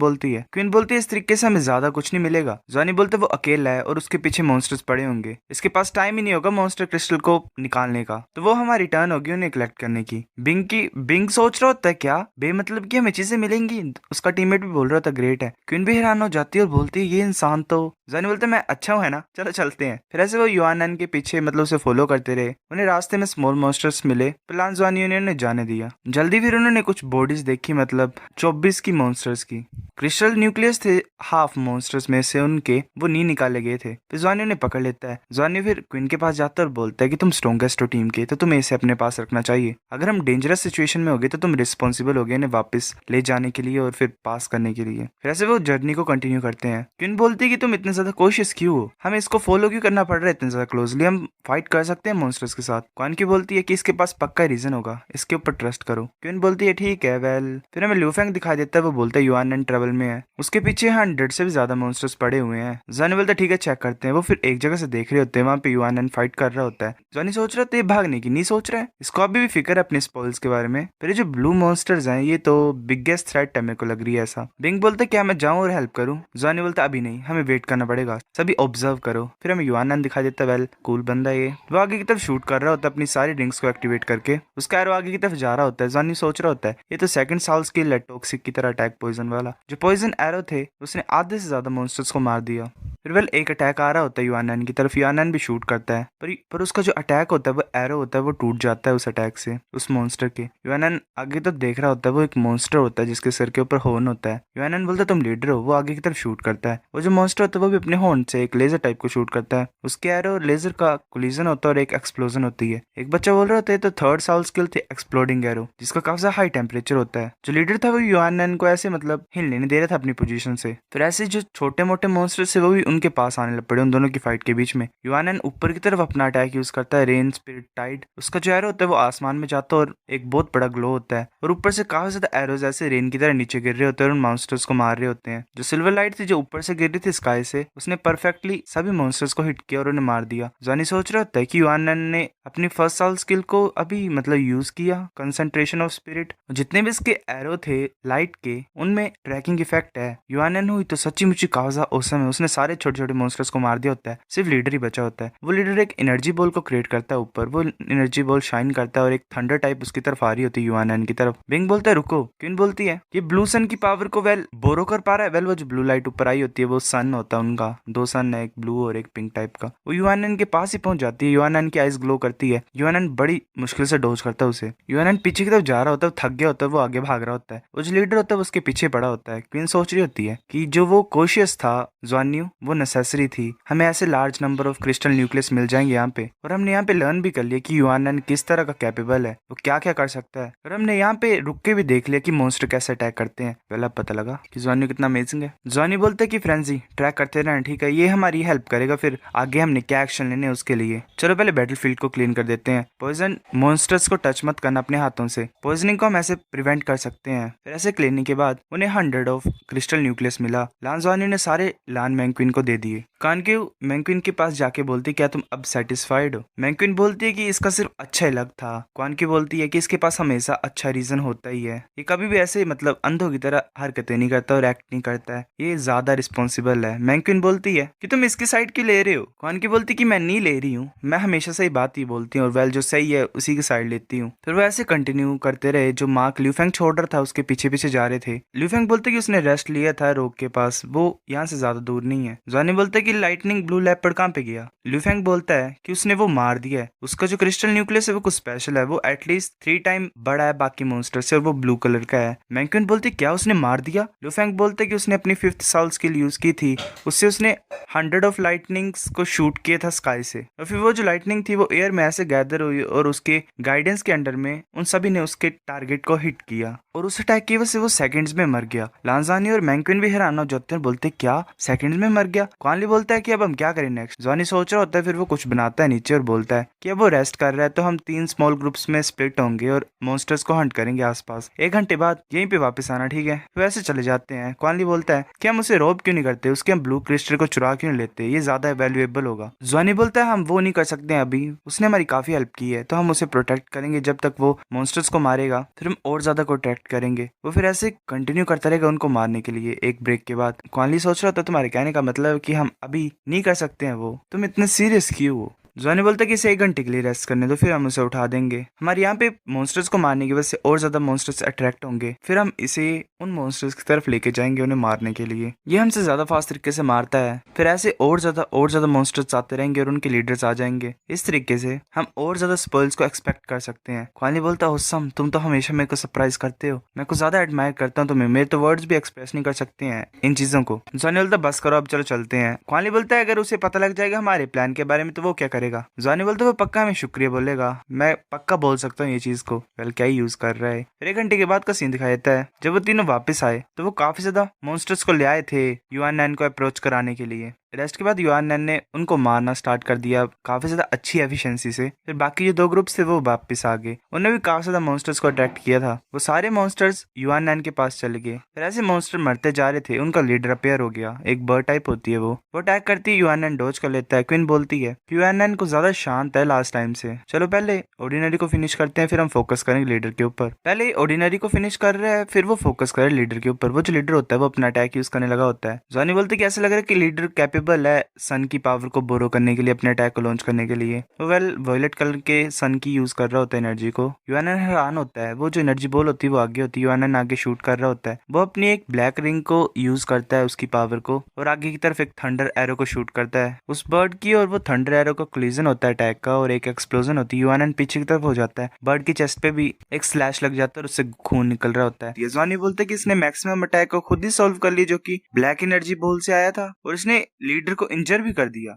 बोलती है इस तरीके से हमें ज्यादा कुछ नहीं मिलेगा। जॉनी बोलते वो अकेला है और उसके पीछे मॉन्स्टर्स पड़े होंगे, इसके पास टाइम ही नहीं होगा मॉन्स्टर क्रिस्टल को निकालने का, तो वो हमारी टर्न होगी उन्हें कलेक्ट करने की। बिंग सोच रहा होता है क्या बेमतलब की हमें चीजें मिलेंगी, उसका टीममेट भी बोल रहा था ग्रेट है। क्वीन भी हैरान हो जाती है और बोलती है ये इंसान तो। जॉनी बोलते मैं अच्छा हूँ है ना, चलो चलते हैं। फिर ऐसे वो युआन नैन के पीछे मतलब उसे फॉलो करते रहे, उन्हें रास्ते में स्मॉल मॉन्स्टर्स मिले, प्लान जॉनी ने जाने दिया जल्दी। फिर उन्होंने कुछ बॉडीज देखी, मतलब 24 की मॉन्स्टर्स की। क्रिस्टल न्यूक्लियस थे हाफ मॉन्स्टर्स में से उनके, वो नी निकाले गए थे। फिर जॉनी उन्हें पकड़ लेता है। जॉनी फिर क्वीन के पास जाता है और बोलता है कि तुम स्ट्रॉन्गेस्ट हो टीम के, तो तुम्हें इसे अपने पास रखना चाहिए, अगर हम डेंजरस सिचुएशन में हो गए तो तुम रिस्पॉन्सिबल हो गए इन्हें वापस ले जाने के लिए और फिर पास करने के लिए। फिर ऐसे वो जर्नी को कंटिन्यू करते हैं। क्वीन बोलती है कि तुम इतने ज्यादा कोशिश क्यों हो, हमें इसको फॉलो क्यों करना पड़ रहा है इतने ज्यादा क्लोजली, हम फाइट कर सकते हैं मॉन्स्टर्स के साथ। कौन की बोलती है कि इसके पास पक्का रीजन होगा, इसके ऊपर ट्रस्ट करो। क्वीन बोलती है ठीक है वेल। फिर हमें लूफेंग दिखाई देता है, वो बोलता है युआन नैन ट्रेवल में है, उसके पीछे 100 से भी ज्यादा मॉन्स्टर्स पड़े हुए हैं। जॉनी बोलता है ठीक है चेक करते हैं। वो फिर एक जगह से देख रहे होते हैं, वहाँ पे युआन नैन फाइट कर रहा होता है। जॉनी सोच रहा है भागने की नहीं सोच रहा है, इसको अभी भी फिक्र है अपने स्पॉइल्स के बारे में, फिर जो ब्लू मॉन्स्टर्स हैं ये तो बिगेस्ट थ्रेट है मेरे को लग रही है ऐसा। बिंग बोलते क्या मैं जाऊं और हेल्प करूं? जॉनी बोलता अभी नहीं, हमें वेट करना पड़ेगा, सभी ऑब्जर्व करो। फिर हमें युआन नैन दिखा देता है, वेल कूल बंदा ये। वो आगे की तरफ शूट कर रहा होता है अपनी सारी रिंग्स को एक्टिवेट करके, उसका एरो आगे की तरफ जा रहा होता है। जॉनी सोच रहा होता है ये तो सेकंड साल स्किल है टॉक्सिक की तरह अटैक पॉइजन वाला, जो पॉइजन एरो थे उसने आधे से ज्यादा मॉन्स्टर्स को मार दिया। फिर वेल एक अटैक आ रहा होता है युआन नैन की तरफ, युआन नैन भी शूट करता है पर उसका जो अटैक होता है वो एरो होता है वो टूट जाता है उस अटैक से, उस मॉन्स्टर के। युआन नैन आगे तक देख रहा होता है, वो एक मॉन्स्टर होता है जिसके सिर के ऊपर हॉर्न होता है। युआन नैन बोलता है तुम लीडर हो, वो आगे की तरफ शूट करता है। वो जो मॉन्स्टर होता है वो भी अपने हॉर्न से एक लेजर टाइप को शूट करता है, उसके एरो और लेजर का कोलिजन होता है और एक एक्सप्लोजन होती है। एक बच्चा बोल रहा होता है तो थर्ड साल स्किल थे एक्सप्लोडिंग एरो, जिसका काफी हाई टेम्परेचर होता है। जो लीडर था वो युआन नैन को ऐसे मतलब हिलने नहीं दे रहा था अपनी पोजीशन से। फिर ऐसे जो छोटे मोटे मॉन्स्टर्स थे वो भी उनके पास आने लग पड़े उन दोनों की फाइट के बीच में। युआन नैन ऊपर की तरफ अपना अटैक यूज करता है, रेन स्पिरिट टाइड, उसका जो एरो होता है वो आसमान में जाता है और एक बहुत बड़ा ग्लो होता है और ऊपर से काफी ज्यादा एरोज ऐसे रेन की तरह नीचे गिर रहे होते हैं और उन मॉन्स्टर्स को मार रहे होते हैं। जो सिल्वर लाइट थी जो ऊपर से गिर रही थी स्काई से, उसने परफेक्टली सभी मॉन्स्टर्स को हिट किया और उन्हें मार दिया। जॉनी सोच रहा होता है कि युआन नैन ने अपनी फर्स्ट साल स्किल को अभी मतलब यूज किया, कंसंट्रेशन ऑफ स्पिरिट, जितने भी इसके एरो थे लाइट के के उनमें ट्रैकिंग इफेक्ट है। युआनएन हुई तो सच्ची मुच्ची कावजा ओसम है, उसने सारे छोटे छोटे मॉन्स्टर्स को मार दिया होता है, सिर्फ लीडर ही बचा होता है। वो लीडर एक एनर्जी बॉल को क्रिएट करता है ऊपर, वो एनर्जी बॉल शाइन करता है और एक थंडर टाइप उसकी तरफ आ रही होती है युआनएन की तरफ। बिंग बोलता है रुको, क्वीन बोलती है ये ब्लू सन की पावर को वेल बोरो कर पा रहा है। वेल वो जो ब्लू लाइट ऊपर आई होती है वो सन होता है उनका, दो सन है, एक ब्लू और एक पिंक टाइप का। वो युआनएन के पास ही पहुंच जाती है, युआनएन की आइज ग्लो करती है, युआनएन बड़ी मुश्किल से डोज करता है उसे। युआनएन पीछे की तरफ जा रहा होता है, थक गया होता है, वो आगे भाग रहा होता है, वो जो लीडर होता है वो उसके पीछे पड़ा होता है। क्वीन सोच रही होती है कि जो वो कोशियस था ज़ुआनयू वो नेसेसरी थी, हमें ऐसे large number of crystal nucleus मिल जाएंगे यहाँ पे, और हमने यहाँ पे लर्न भी कर लिया कि युआनएन किस तरह का कैपेबल है, वो क्या क्या कर सकता है, और हमने यहाँ पे रुक के भी देख लिया कि मॉन्स्टर कैसे अटैक करते हैं। पहला पता लगा कि ज़ुआनयू कितना अमेजिंग है। ज़ुआनयू बोलते हैं कि फ्रेंजी ट्रैक करते रहना, ठीक है, ये हमारी हेल्प करेगा, फिर आगे हमने क्या एक्शन लेने उसके लिए। चलो पहले बैटलफील्ड को क्लीन कर देते हैं। पॉइजन मॉन्स्टर्स को टच मत करना अपने हाथों से, पॉइजनिंग को हम ऐसे प्रिवेंट कर सकते हैं। फिर ऐसे क्लीनिंग के बाद उन्हें 100 ऑफ क्रिस्टल न्यूक्लियस मिला। लान ज़ुआनयू ने सारे लान मैंक्विन को दे दिए। कानक्यू मैंक्विन के पास जाके बोलती क्या तुम अब सेटिस्फाइड हो। मैंक्विन बोलती है कि इसका सिर्फ अच्छा ही लग था। कानक्यू बोलती है कि इसके पास हमेशा अच्छा रीजन होता ही है, ये कभी भी ऐसे मतलब अंधों की तरह हरकतें नहीं करता और एक्ट नहीं करता है, ये ज्यादा रिस्पॉन्सिबल है। मैंक्विन बोलती है कि तुम इसकी साइड क्यों ले रहे हो। कानक्यू बोलती कि मैं नहीं ले रही हूँ, मैं हमेशा सही बात ही बोलती हूँ और वेल जो सही है उसी की साइड लेती हूँ। फिर वो ऐसे कंटिन्यू करते रहे। जो मार्क ल्यूफेंग छोड़ रहा था उसके पीछे पीछे जा रहे थे। ल्यूफेंग बोलते कि उसने रेस्ट लिया था रोक के पास, वो यहाँ से ज्यादा दूर नहीं है। ज़ुआनयू बोलते कि लाइटनिंग ब्लू लेपर्ड कहाँ पे गया। ल्यूफेंग बोलता है कि उसने वो मार दिया है, उसका जो क्रिस्टल न्यूक्लियस है वो कुछ स्पेशल है, वो एटलीस्ट 3 टाइम बड़ा है बाकी मॉन्स्टर से और वो ब्लू कलर का है। मैंक्विन बोलती क्या उसने मार दिया। ल्यूफेंग बोलते कि उसने अपनी 5th साल स्किल यूज की थी, उससे उसने 100 ऑफ लाइटनिंग्स को शूट किया था स्काई से, और फिर वो जो लाइटनिंग थी वो एयर में ऐसे गैदर हुई और उसके गाइडेंस के अंडर में उन सभी ने उसके टारगेट को हिट किया और उस अटैक की वजह से वो सेकंड्स में मर गया। लांजानी और मैंक्विन भी हैरान हो जाते हैं, बोलते क्या सेकंड्स में मर गया। क्वानली बोलता है कि अब हम क्या करें नेक्स्ट। ज़ुआनयू सोच रहा होता है, फिर वो कुछ बनाता है नीचे और बोलता है कि अब वो रेस्ट कर रहा है तो हम 3 स्मॉल ग्रुप्स में स्प्लिट होंगे और मॉन्स्टर्स को हंट करेंगे आसपास। 1 घंटे बाद यहीं पे वापस आना, ठीक है। वैसे चले जाते हैं। क्वानली बोलता है कि हम उसे रोब क्यों नहीं करते, उसके हम ब्लू क्रिस्टल को चुरा क्यों नहीं लेते, ये ज्यादा वैल्यूएबल होगा। ज़ुआनयू बोलता है हम वो नहीं कर सकते हैं अभी, उसने हमारी काफी हेल्प की है तो हम उसे प्रोटेक्ट करेंगे जब तक वो मॉन्स्टर्स को मारेगा, फिर हम और ज्यादा प्रोटेक्ट करेंगे। वो फिर ऐसे कंटिन्यू करता रहेगा उनको मारने के लिए। एक ब्रेक के बाद क्वानली सोच रहा था तुम्हारे कहने का मतलब है कि हम अभी नहीं कर सकते हैं वो, तुम इतने सीरियस क्यों हो। ज़ुआनयू बोलता है कि इसे 1 घंटे के लिए रेस्ट करने दो, फिर हम उसे उठा देंगे। हमारे यहाँ पे मॉन्स्टर्स को मारने की वजह से और ज्यादा मॉन्स्टर्स अट्रैक्ट होंगे, फिर हम इसे उन मॉन्स्टर्स की तरफ लेके जाएंगे उन्हें मारने के लिए। ये हमसे ज्यादा फास्ट तरीके से मारता है, फिर ऐसे और ज्यादा मॉन्स्टर्स आते रहेंगे और उनके लीडर्स आ जाएंगे। इस तरीके से हम और ज्यादा स्पॉइल्स को एक्सपेक्ट कर सकते हैं। क्वानली बोलता है ओसम, तुम तो हमेशा मेरे को सरप्राइज करते हो, मैं को ज्यादा एडमायर करता हूँ तुम्हें, मेरे तो वर्ड्स भी एक्सप्रेस नहीं कर सकते हैं इन चीजों को। ज़ुआनयू बोलता बस करो अब चलो चलते हैं। क्वानली बोलता है अगर उसे पता लग जाएगा हमारे प्लान के बारे में तो वो क्या करेगा। ज़ुआनयू बोलता है वो पक्का हमें शुक्रिया बोलेगा, मैं पक्का बोल सकता हूँ ये चीज को। वेल क्या ही यूज कर रहा है। फिर 1 घंटे के बाद का सीन दिखाई देता है। जब वो तीनों वापस आए तो वो काफी ज्यादा मॉन्स्टर्स को ले आए थे युआनएन को अप्रोच कराने के लिए। रेस्ट के बाद युआनएन ने उनको मारना स्टार्ट कर दिया काफी ज्यादा अच्छी एफिशिएंसी से। फिर बाकी जो 2 ग्रुप्स थे वो वापस आ गए, उन्होंने भी काफी ज्यादा मॉन्स्टर्स को अट्रैक्ट किया था। वो सारे मॉन्स्टर्स युआनएन के पास चले गए। फिर ऐसे मॉन्स्टर मरते जा रहे थे, उनका लीडर अपेयर हो गया, एक बर्ड टाइप होती है वो अटैक करती है, युआनएन डॉज कर लेता है। क्वीन बोलती है युआनएन को ज्यादा शांत है लास्ट टाइम से, चलो पहले ऑर्डिनरी को फिनिश करते हैं फिर हम फोकस करेंगे लीडर के ऊपर। पहले ऑर्डिनरी को फिनिश कर रहे हैं फिर वो फोकस करे लीडर के ऊपर। वो जो लीडर होता है वो अपना अटैक यूज करने लगा होता है। ज़ुआनयू बोलते कि ऐसा लग रहा है कि लीडर कैपेबल है सन की पावर को बोरो करने के लिए, अपने अटैक को लॉन्च करने के लिए। वो वेल वॉयलेट कलर के सन की यूज कर रहा होता है एनर्जी को। युआनएन हैरान होता है, वो जो एनर्जी बॉल होती है वो आगे होती है, युआनएन आगे शूट कर रहा होता है। वो अपनी एक ब्लैक रिंग को यूज करता है उसकी पावर को और आगे की तरफ एक थंडर एरो को शूट करता है उस बर्ड की, और वो थंडर एरो का कोलिजन होता है अटैक का और एक एक्सप्लोजन होती है। युआनएन पीछे की तरफ हो जाता है, बर्ड की चेस्ट पे भी एक स्लैश लग जाता है और उससे खून निकल रहा होता है। ज़ुआनयू बोलते कि इसने मैक्सिमम अटैक को खुद ही सॉल्व कर लिया जो कि ब्लैक एनर्जी बॉल से आया था, और इसने लीडर को इंजर भी कर दिया।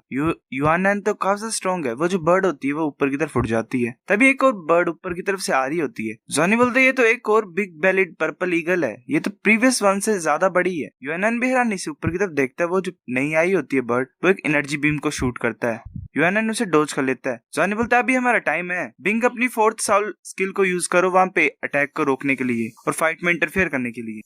युआनएन तो काफी स्ट्रॉन्ग है। वो जो बर्ड होती है वो ऊपर की तरफ उड़ जाती है, तभी एक और बर्ड ऊपर की तरफ से आ रही होती है। ज़ुआनयू बोलते ये तो एक और बिग बेलिड पर्पल ईगल है, ये तो प्रीवियस वन से ज्यादा बड़ी है। युआनएन भी हैरानी से ऊपर की तरफ देखता है, वो जो नई आई होती है बर्ड वो एक एनर्जी बीम को शूट करता है। यूएनएन उसे डोज कर लेता है। जॉनी बोलता है अभी हमारा टाइम है, बिंग अपनी फोर्थ साउल स्किल को यूज करो वहां पे अटैक को रोकने के लिए और फाइट में इंटरफेयर करने के लिए।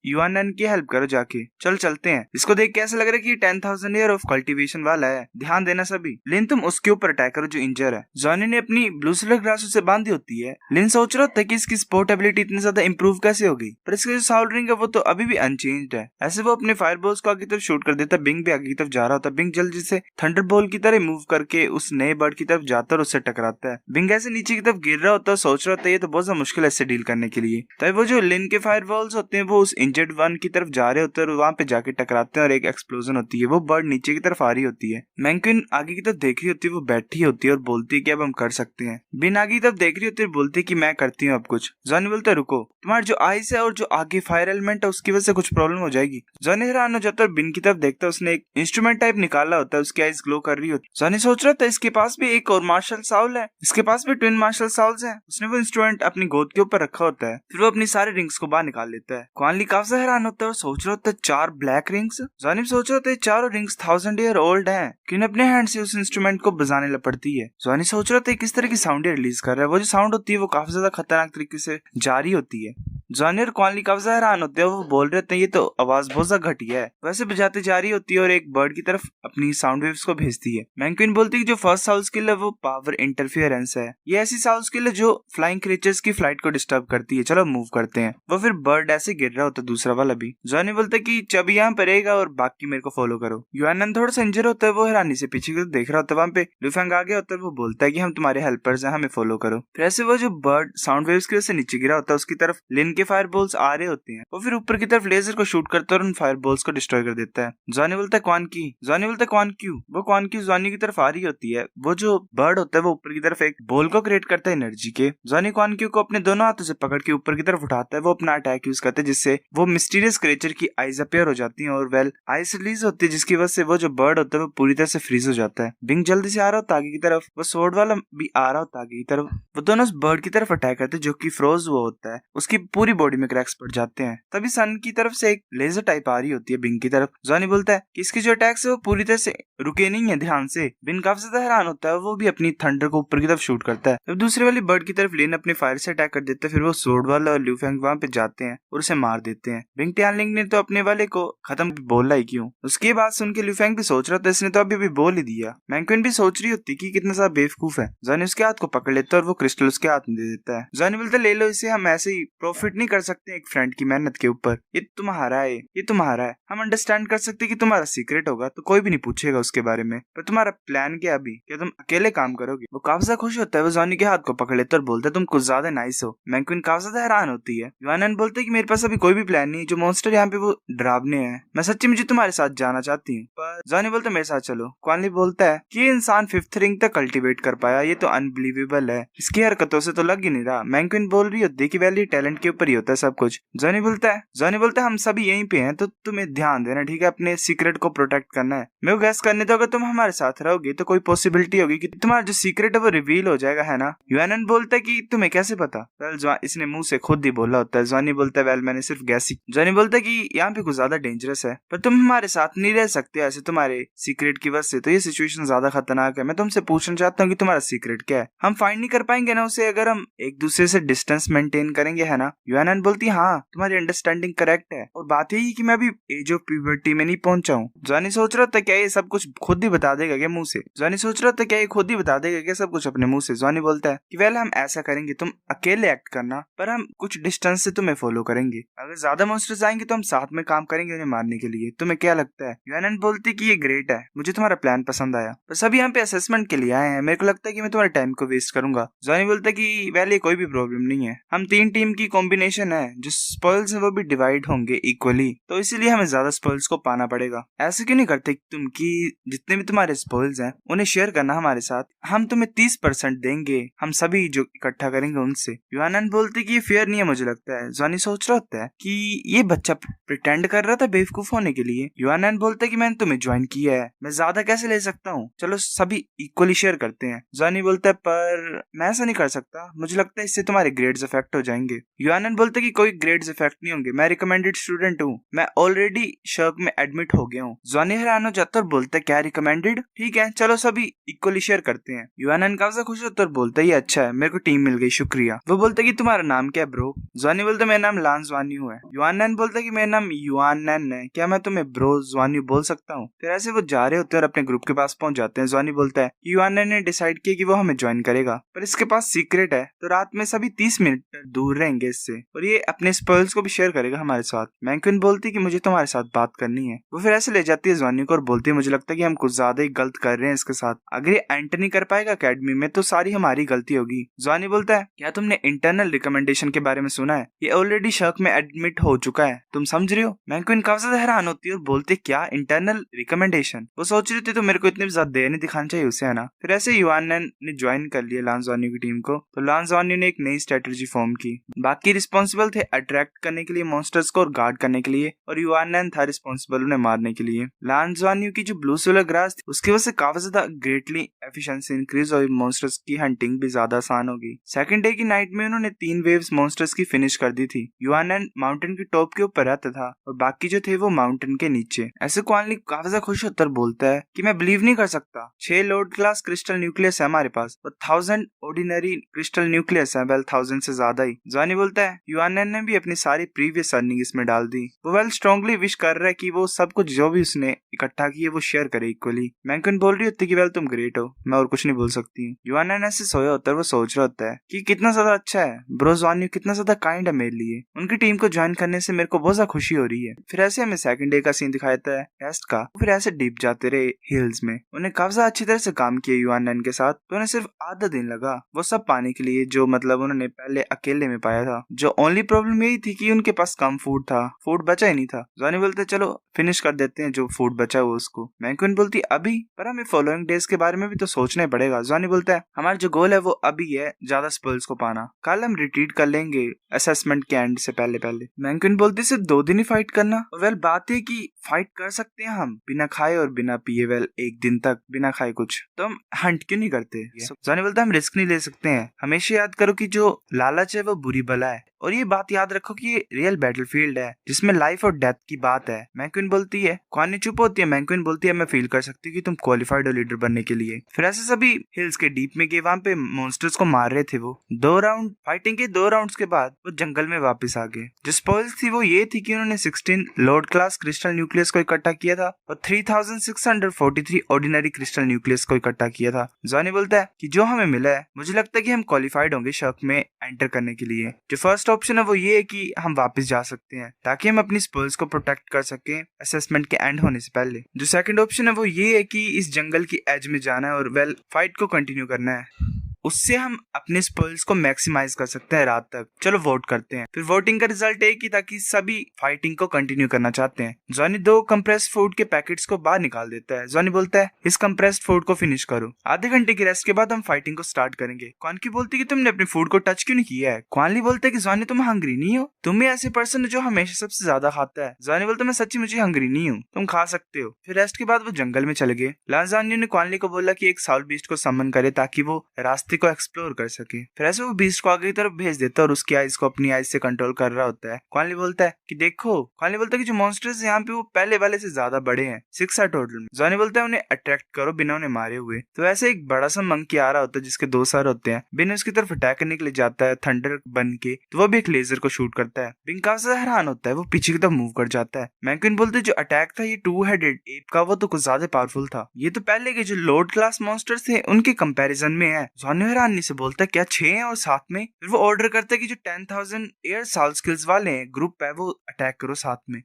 यूएनएन की हेल्प करो जाके, चल चलते हैं। इसको देख के ऐसा लग रहा है कि 10,000 ईयर ऑफ कल्टीवेशन वाला है, ध्यान देना सभी। लिन तुम उसके ऊपर अटैक करो जो इंजर है। जॉनी ने अपनी ब्लू सिलर ग्रास से बांधी होती है। लिन सोच रहा था कि इसकी स्पोर्ट एबिलिटी इतनी ज्यादा इंप्रूव कैसे हो गई, पर इसका जो साउल रिंग है वो तो अभी भी अनचेंज्ड है। ऐसे वो अपने फायरबॉल्स को आगे की तरफ शूट कर देता है। बिंग भी आगे की तरफ जा रहा होता है। बिंग जल्दी से थंडरबोल्ट की तरह मूव करके उस नए बर्ड की तरफ जाता और उससे टकराता है। बिंग ऐसे नीचे की तरफ गिर रहा होता है, सोच रहा होता है ये तो बहुत ज्यादा मुश्किल है इससे डील करने के लिए। तभी वो जो लिन के फायरबॉल्स होते हैं वो उस इंजर्ड वन की तरफ जा रहे होते हैं और वहां पे जाके टकराते हैं और एक एक्सप्लोजन होती है। वो बर्ड नीचे की तरफ आ रही होती है। मैंक्विन आगे की तरफ देख रही होती है, वो बैठी होती है और बोलती है कि अब हम कर सकते हैं। बिन आगे की तरफ देख रही होती है, बोलती है कि मैं करती हूँ अब कुछ। जॉनी बोलता है रुको, तुम्हारी जो आइस है और जो आगे फायर एलिमेंट है उसकी वजह से कुछ प्रॉब्लम हो जाएगी। जॉनी हैरान हो जाता है, बिन की तरफ देखता है, उसने एक इंस्ट्रूमेंट टाइप निकाला होता है, उसकी आइस ग्लो कर रही होती है। जॉनी सोच रहा था इसके पास भी एक और मार्शल साउल है, इसके पास भी ट्विन मार्शल साउल्स हैं। उसने वो इंस्ट्रूमेंट अपनी गोद के ऊपर रखा होता है, फिर वो अपनी सारे रिंग्स को बाहर निकाल लेता है। क्वानली काफी हैरान होता है और सोच रहा होता है 4 ब्लैक रिंग्स। जॉनी सोच रहा होता है चारों रिंग्स 1000 ईयर ओल्ड हैं, क्यों अपने हैंड से उस इंस्ट्रूमेंट को बजाने लग पड़ती है। जॉनी सोच रहा था किस तरह की साउंड रिलीज कर रहा है। वो जो साउंड होती है वो काफी ज्यादा खतरनाक तरीके से जारी होती है। जॉनी और क्वानली काफी हैरान होते हैं, वो बोल रहे थे ये तो आवाज बहुत ज्यादा घटिया है। वैसे बजाते जा रही होती है और एक बर्ड की तरफ अपनी साउंड वेव्स को भेजती है। मैंक्विन बोलती है कि जो फर्स्ट साउल स्किल है वो पावर इंटरफियरेंस है। ये ऐसी साउल स्किल है जो फ्लाइंग क्रीचर्स की फ्लाइट को डिस्टर्ब करती है। चलो मूव करते हैं। वो फिर बर्ड ऐसे गिर रहा होता है, दूसरा वाला भी। जॉनी बोलता है कि चब यहाँ पर रहेगा और बाकी मेरे को फॉलो करो। यूएनएन थोड़ा सा इंजर होता है, वो हैरानी से पीछे की देख रहा होता है। वहां पे लुफेंग आ गया होता है, वो बोलता है कि हम तुम्हारे हेल्पर्स हैं, हमें फॉलो करो। फिर ऐसे वो जो बर्ड साउंड वेव्स की वजह से नीचे गिरा होता है उसकी तरफ लिन के फायर बॉल्स आ रहे होते हैं। वो फिर ऊपर की तरफ लेजर को शूट करता है और उन फायर बॉल्स को डिस्ट्रॉय कर देता है। जॉनी बोलता है क्वान की, जॉनी बोलता है क्वान क्यू। वो क्वान क्यू जॉनी की तरफ आ रही होती है। वो जो बर्ड होता है वो ऊपर की तरफ एक बॉल को क्रिएट करता है एनर्जी के। जॉनी क्वान क्यू को अपने दोनों हाथों से पकड़ के ऊपर की तरफ उठाता है। वो अपना अटैक यूज करता है जिससे वो मिस्टीरियस क्रिएचर की आइज अपीयर हो जाती है और वेल आइस रिलीज होती है, जिसकी वजह से वो जो बर्ड होता है वो पूरी तरह से फ्रीज हो जाता है। बिंग जल्दी से आ रहा होता है आगे की तरफ, वो स्वॉर्ड वाला भी आ रहा होता है आगे की तरफ। वो दोनों उस बर्ड की तरफ अटैक करते हैं जो कि फ्रोज हुआ होता है। उसकी पूरी बॉडी में क्रैक्स पड़ जाते हैं। तभी सन की तरफ से एक लेजर टाइप आ रही होती है बिंग की तरफ। जॉनी बोलता है कि इसके जो अटैक्स है वो पूरी तरह से रुके नहीं है, ध्यान से। बिन काफी ज्यादा हैरान होता है, वो भी अपनी थंडर को ऊपर की तरफ शूट करता है। जब दूसरी वाली बर्ड की तरफ लिन अपने फायर से अटैक कर देता है, फिर वो स्वॉर्ड वाला और ल्यूफेंग वहां पे जाते हैं और उसे मार देते हैं। बिंग टियानलिंग ने तो अपने वाले को खत्म बोला ही क्यों। उसकी बात सुन के ल्यूफेंग भी सोच रहा था इसने तो अभी बोल ही दिया। मैंक्विन भी सोच रही होती कि कितना सा बेवकूफ है। जॉनी उसके हाथ को पकड़ लेता है और वो क्रिस्टल उसके हाथ में दे देता है। जॉनी बोलता है ले लो इसे, हम ऐसे ही प्रॉफिट नहीं कर सकते एक फ्रेंड की मेहनत के ऊपर। ये तुम्हारा है, ये तुम्हारा है। हम अंडरस्टैंड कर सकते कि तुम्हारा सीक्रेट होगा तो कोई भी नहीं पूछेगा उसके बारे में, पर तुम्हारा प्लान क्या अभी, क्या तुम अकेले काम करोगे। वो काफी ज्यादा खुश होता है, वो जॉनी के हाथ को पकड़ लेता है और बोलता है तुम कुछ ज्यादा नाइस हो। मैंक्विन काफी ज्यादा हैरान होती है। यूएनएन बोलते है कि मेरे पास अभी कोई भी प्लान नहीं, जो मॉन्स्टर यहाँ पे वो डरावने हैं। मैं सच्ची मुझे तुम्हारे साथ जाना चाहती हूँ, पर जॉनी बोलता है मेरे साथ चलो। क्वानली बोलता है कि ये इंसान 5th रिंग तक कल्टीवेट कर पाया, ये तो अनबिलीवेबल है, इसकी हरकतों से तो लग ही नहीं रहा। मैंक्विन बोल रही होती है कि वैली टैलेंट के ऊपर ही होता है सब कुछ। जॉनी बोलता है हम सभी यहीं पे हैं, तो तुम्हें ध्यान देना, ठीक है, अपने सीक्रेट को प्रोटेक्ट करना है। मैं गैस करने दो, अगर तुम हमारे साथ रहोगे तो कोई पॉसिबिलिटी होगी कि तुम्हारा जो सीक्रेट है वो रिवील हो जाएगा, है ना। यूएनएन बोलता है कि तुम्हें कैसे पता। वेल इसने मुंह से खुद ही बोला होता है। जॉनी बोलता है वेल मैंने सिर्फ गैस ही। जॉनी बोलता है कि यहाँ पे कुछ ज्यादा डेंजरस है, पर तुम हमारे साथ नहीं रह सकते ऐसे तुम्हारे सीक्रेट की वजह से, तो ये सिचुएशन ज्यादा खतरनाक है। मैं तुमसे पूछना चाहता हूँ कि तुम्हारा सीक्रेट क्या है। हम फाइंड नहीं कर पाएंगे ना उसे अगर हम एक दूसरे से डिस्टेंस मेंटेन करेंगे, है ना। यूएनएन बोलती है हाँ तुम्हारी अंडरस्टैंडिंग करेक्ट है, और बात यही कि मैं अभी एज ऑफ प्यूबर्टी में नहीं पहुंचा हूँ। जॉनी सोच रहा था क्या ये सब कुछ खुद ही बता देगा क्या मुंह से। जॉनी सोच रहा था क्या ये खुद ही बता देगा क्या सब कुछ अपने मुंह से। जॉनी बोलता है कि वेल हम ऐसा करेंगे, तुम अकेले एक्ट करना, पर हम कुछ डिस्टेंस से तुम्हें फॉलो करेंगे। अगर ज्यादा मॉन्स्टर्स आएंगे तो हम साथ में काम करेंगे उन्हें मारने के लिए। तुम्हें क्या लगता है। यूएनएन बोलती कि ये ग्रेट है, मुझे तुम्हारा प्लान पसंद आया, पर सभी यहाँ पे असेसमेंट के लिए आए हैं, मेरे को लगता है कि मैं तुम्हारे टाइम को वेस्ट करूंगा। जॉनी बोलता है कि वेल ये कोई भी प्रॉब्लम नहीं है, हम 3 टीम की कॉम्बिनेशन है, जो स्पॉइल्स है वो भी डिवाइड होंगे इक्वली, तो इसीलिए हमें ज्यादा स्पॉइल्स को पाना पड़ेगा। ऐसे क्यों नहीं करते तुम कि जितने भी तुम्हारे स्पॉइल्स हैं उन्हें शेयर करना हमारे साथ, हम तुम्हें 30% देंगे, हम सभी जो इकट्ठा करेंगे उनसे। यूएनएन बोलते कि ये फेयर नहीं है मुझे लगता है। जॉनी सोच रहा होता है कि ये बच्चा प्रिटेंड कर रहा था बेवकूफ होने के लिए। यूएनएन बोलता है कि मैंने तुम्हें ज्वाइन किया है, मैं ज्यादा कैसे ले सकता हूँ, चलो सभी इक्वली शेयर करते हैं। जॉनी बोलता है पर मैं ऐसा नहीं कर सकता, मुझे लगता है इससे तुम्हारे ग्रेड्स अफेक्ट हो जाएंगे। यूएनएन युआनन बोलते कि कोई ग्रेड्स इफेक्ट नहीं होंगे, मैं रिकमेंडेड स्टूडेंट हूँ, मैं ऑलरेडी शर्क में एडमिट हो गया हूँ। जॉनी हैरान हो जाता और बोलता है क्या रिकमेंडेड, ठीक है चलो सभी इक्वली शेयर करते हैं। युआनन काफी खुश होता और बोलता है ये अच्छा है, मेरे को टीम मिल गई, शुक्रिया। वो बोलता है कि तुम्हारा नाम क्या है ब्रो। जॉनी बोलता मेरा नाम लान ज़्वान्यू है। युआनन बोलता है कि मेरा नाम युआनन है, क्या मैं तुम्हें ब्रो ज़्वान्यू बोल सकता हूँ। फिर ऐसे वो जा रहे होते हैं और अपने ग्रुप के पास पहुंच जाते हैं। जॉनी बोलता है कि युआनन ने डिसाइड किया कि वो हमें ज्वाइन करेगा, पर इसके पास सीक्रेट है, तो रात में सभी 30 मिनट दूर रहेंगे इससे, और ये अपने स्पर्ल्स को भी शेयर करेगा हमारे साथ। मैंक्विन बोलती है कि मुझे तुम्हारे साथ बात करनी है। वो फिर ऐसे ले जाती है जॉनी को और बोलती है मुझे लगता है कि हम कुछ ज्यादा ही गलत कर रहे हैं इसके साथ, अगर ये एंटर नहीं कर पाएगा अकेडमी में तो सारी हमारी गलती होगी। जॉनी बोलता है क्या तुमने इंटरनल रिकमेंडेशन के बारे में सुना है, ये ऑलरेडी शर्क में एडमिट हो चुका है, तुम समझ रहे हो। मैंक्विन काफी ज्यादा हैरान होती है और बोलते क्या इंटरनल रिकमेंडेशन, वो सोच रही थी तो मेरे को इतनी ज्यादा देर नहीं दिखाना चाहिए उसे, है ना। फिर ऐसे युआनन ने ज्वाइन कर लिया लान ज़्वान्यू की टीम को, तो लान ज़्वान्यू ने एक नई स्ट्रेटजी फॉर्म की। बाकी रिस्पॉन्सिबल थे अट्रैक्ट करने के लिए मॉन्स्टर्स को और गार्ड करने के लिए, और युआनन था रिस्पॉन्सिबल उन्हें मारने के लिए। लान ज़्वान्यू की जो ब्लू सोलर ग्रास थी उसकी वजह से काफी ज्यादा ग्रेटली एफिशिएंसी इंक्रीज और मॉन्स्टर्स की हंटिंग भी ज्यादा आसान होगी। सेकंड डे की नाइट में उन्होंने 3 वेव्स मॉन्स्टर्स की फिनिश कर दी थी। युआनन माउंटेन के टॉप के ऊपर रहता था और बाकी जो थे वो माउंटेन के नीचे। ऐसे क्वानली काफी ज्यादा खुश होकर बोलता है कि मैं बिलीव नहीं कर सकता, 6 लोड क्लास क्रिस्टल न्यूक्लियस है हमारे पास और 1000 ऑर्डिनरी क्रिस्टल न्यूक्लियस है, वेल 1000 से ज्यादा ही। जॉनी बोलता है युआनन ने भी अपनी सारी प्रीवियस अर्निंग इसमें डाल दी, वो वेल स्ट्रांगली विश कर रहा है कि वो सब कुछ जो भी उसने इकट्ठा किया वो शेयर करे इक्वली। मैंक्विन बोल रही होती है कि वेल तुम ग्रेट हो, मैं और कुछ नहीं बोल सकती। युआनन ऐसे सोया होता है, वो सोच रहा होता है कि कितना ज्यादा अच्छा है ब्रो ज़्वान्यू, कितना ज्यादा काइंड है मेरे लिए, उनकी टीम को ज्वाइन करने से मेरे को बहुत ज्यादा खुशी हो रही है। फिर ऐसे हमें सेकंड डे का सीन दिखाता है टेस्ट का। फिर ऐसे डीप जाते रहे हिल्स में, उन्हें काफी ज्यादा अच्छी तरह से काम किया युआनन के साथ, तो उन्हें सिर्फ आधा दिन लगा वो सब पाने के लिए जो मतलब उन्होंने पहले अकेले में पाया था। जो ओनली प्रॉब्लम यही थी कि उनके पास कम फूड था, फूड बचा ही नहीं था। जॉनी बोलते चलो फिनिश कर देते हैं जो फूड बचा हुआ उसको। मैंक्विन बोलती अभी, पर हमें फॉलोइंग डेज के बारे में भी तो सोचना ही पड़ेगा। जॉनी बोलता है हमारा जो गोल है वो अभी है ज्यादा स्पर्ल्स को पाना, कल हम रिट्रीट कर लेंगे असेसमेंट के एंड से पहले। मैंक्विन बोलती सिर्फ 2 दिन ही फाइट करना, वेल बात है कि फाइट कर सकते हैं हम बिना खाए और बिना पिए, वेल 1 दिन तक बिना खाए कुछ, तो हम हंट क्यों नहीं करते। जॉनी बोलता है हम रिस्क नहीं ले सकते हैं, हमेशा याद करो कि जो लालच है वो बुरी बला है, और ये बात याद रखो कि ये रियल बैटलफील्ड है जिसमें लाइफ और डेथ की बात है। मैंक्विन बोलती है, क्वानी चुप होती है। मैंक्विन बोलती है मैं फील कर सकती हूँ कि तुम क्वालिफाइड हो लीडर बनने के लिए। फिर ऐसे सभी हिल्स के डीप में गए, वहां पे मॉन्स्टर्स को मार रहे थे वो। 2 राउंड फाइटिंग के 2 राउंड्स के बाद वो जंगल में वापस आ गए। जो स्पॉइल्स थी वो ये थी कि उन्होंने 16 लॉर्ड क्लास क्रिस्टल न्यूक्लियस को इकट्ठा किया था और 3643 ऑर्डिनरी क्रिस्टल न्यूक्लियस को इकट्ठा किया था। जॉनी बोलता है कि जो हमें मिला है मुझे लगता है कि हम क्वालिफाइड होंगे शर्क में एंटर करने के लिए। जो फर्स्ट ऑप्शन है वो ये है कि हम वापस जा सकते हैं ताकि हम अपनी स्पर्ल्स को प्रोटेक्ट कर सकें असेसमेंट के एंड होने से पहले। जो सेकंड ऑप्शन है वो ये है कि इस जंगल की एज में जाना है और वेल फाइट को कंटिन्यू करना है, उससे हम अपने स्पर्ल्स को मैक्सिमाइज कर सकते हैं रात तक। चलो वोट करते हैं। फिर वोटिंग का रिजल्ट एक ही था कि सभी फाइटिंग को कंटिन्यू करना चाहते हैं। जॉनी 2 कंप्रेस्ड फूड के पैकेट्स को बाहर निकाल देता है। जॉनी बोलता है इस कंप्रेस्ड फूड को फिनिश करो, आधे घंटे की रेस्ट के बाद हम फाइटिंग को स्टार्ट करेंगे। क्वानकी बोलती है कि तुमने अपने फूड को टच क्यों नहीं किया है। क्वानली बोलता है कि जॉनी तुम हंग्री नहीं हो, तुम ही ऐसे पर्सन हो जो हमेशा सबसे ज्यादा खाता है। जॉनी बोलता है मैं सच्ची मुझे हंग्री नहीं हूँ, तुम खा सकते हो। फिर रेस्ट के बाद वो जंगल में चले गए। लांजानियो ने क्वानली को बोला कि एक साउल बीस्ट को समन करे ताकि वो रास्ते को एक्सप्लोर कर सके। फिर ऐसे वो बीस्ट को आगे की तरफ भेज देता है और उसकी आइज को अपनी आइज से कंट्रोल कर रहा होता है। क्वानली बोलता है कि देखो, क्वानली बोलता है कि जो मॉन्स्टर्स यहाँ पे वो पहले वाले से ज्यादा बड़े हैं, 6 है टोटल में। जॉनी बोलता है उन्हें अट्रैक्ट करो बिना उन्हें मारे हुए। तो ऐसे एक बड़ा सा मंकी आ रहा होता है जिसके 2 सर होते हैं। बिन उसकी तरफ अटैक करने के लिए जाता है थंडर बन के, तो वो भी एक लेजर को शूट करता है। बिन काफी ज्यादा हैरान होता है, वो पीछे की तरफ मूव कर जाता है। मैंक्विन बोलते जो अटैक था ये 2 हेडेड एप का वो तो कुछ ज्यादा पावरफुल था, ये तो पहले के जो लॉर्ड क्लास मॉन्स्टर्स थे उनके कंपैरिजन में है। जॉनी हैरानी से बोलता है क्या 6 हैं और साथ में। फिर वो ऑर्डर करता है कि जो 10,000 एयर साल स्किल्स वाले हैं ग्रुप है वो अटैक करो साथ में।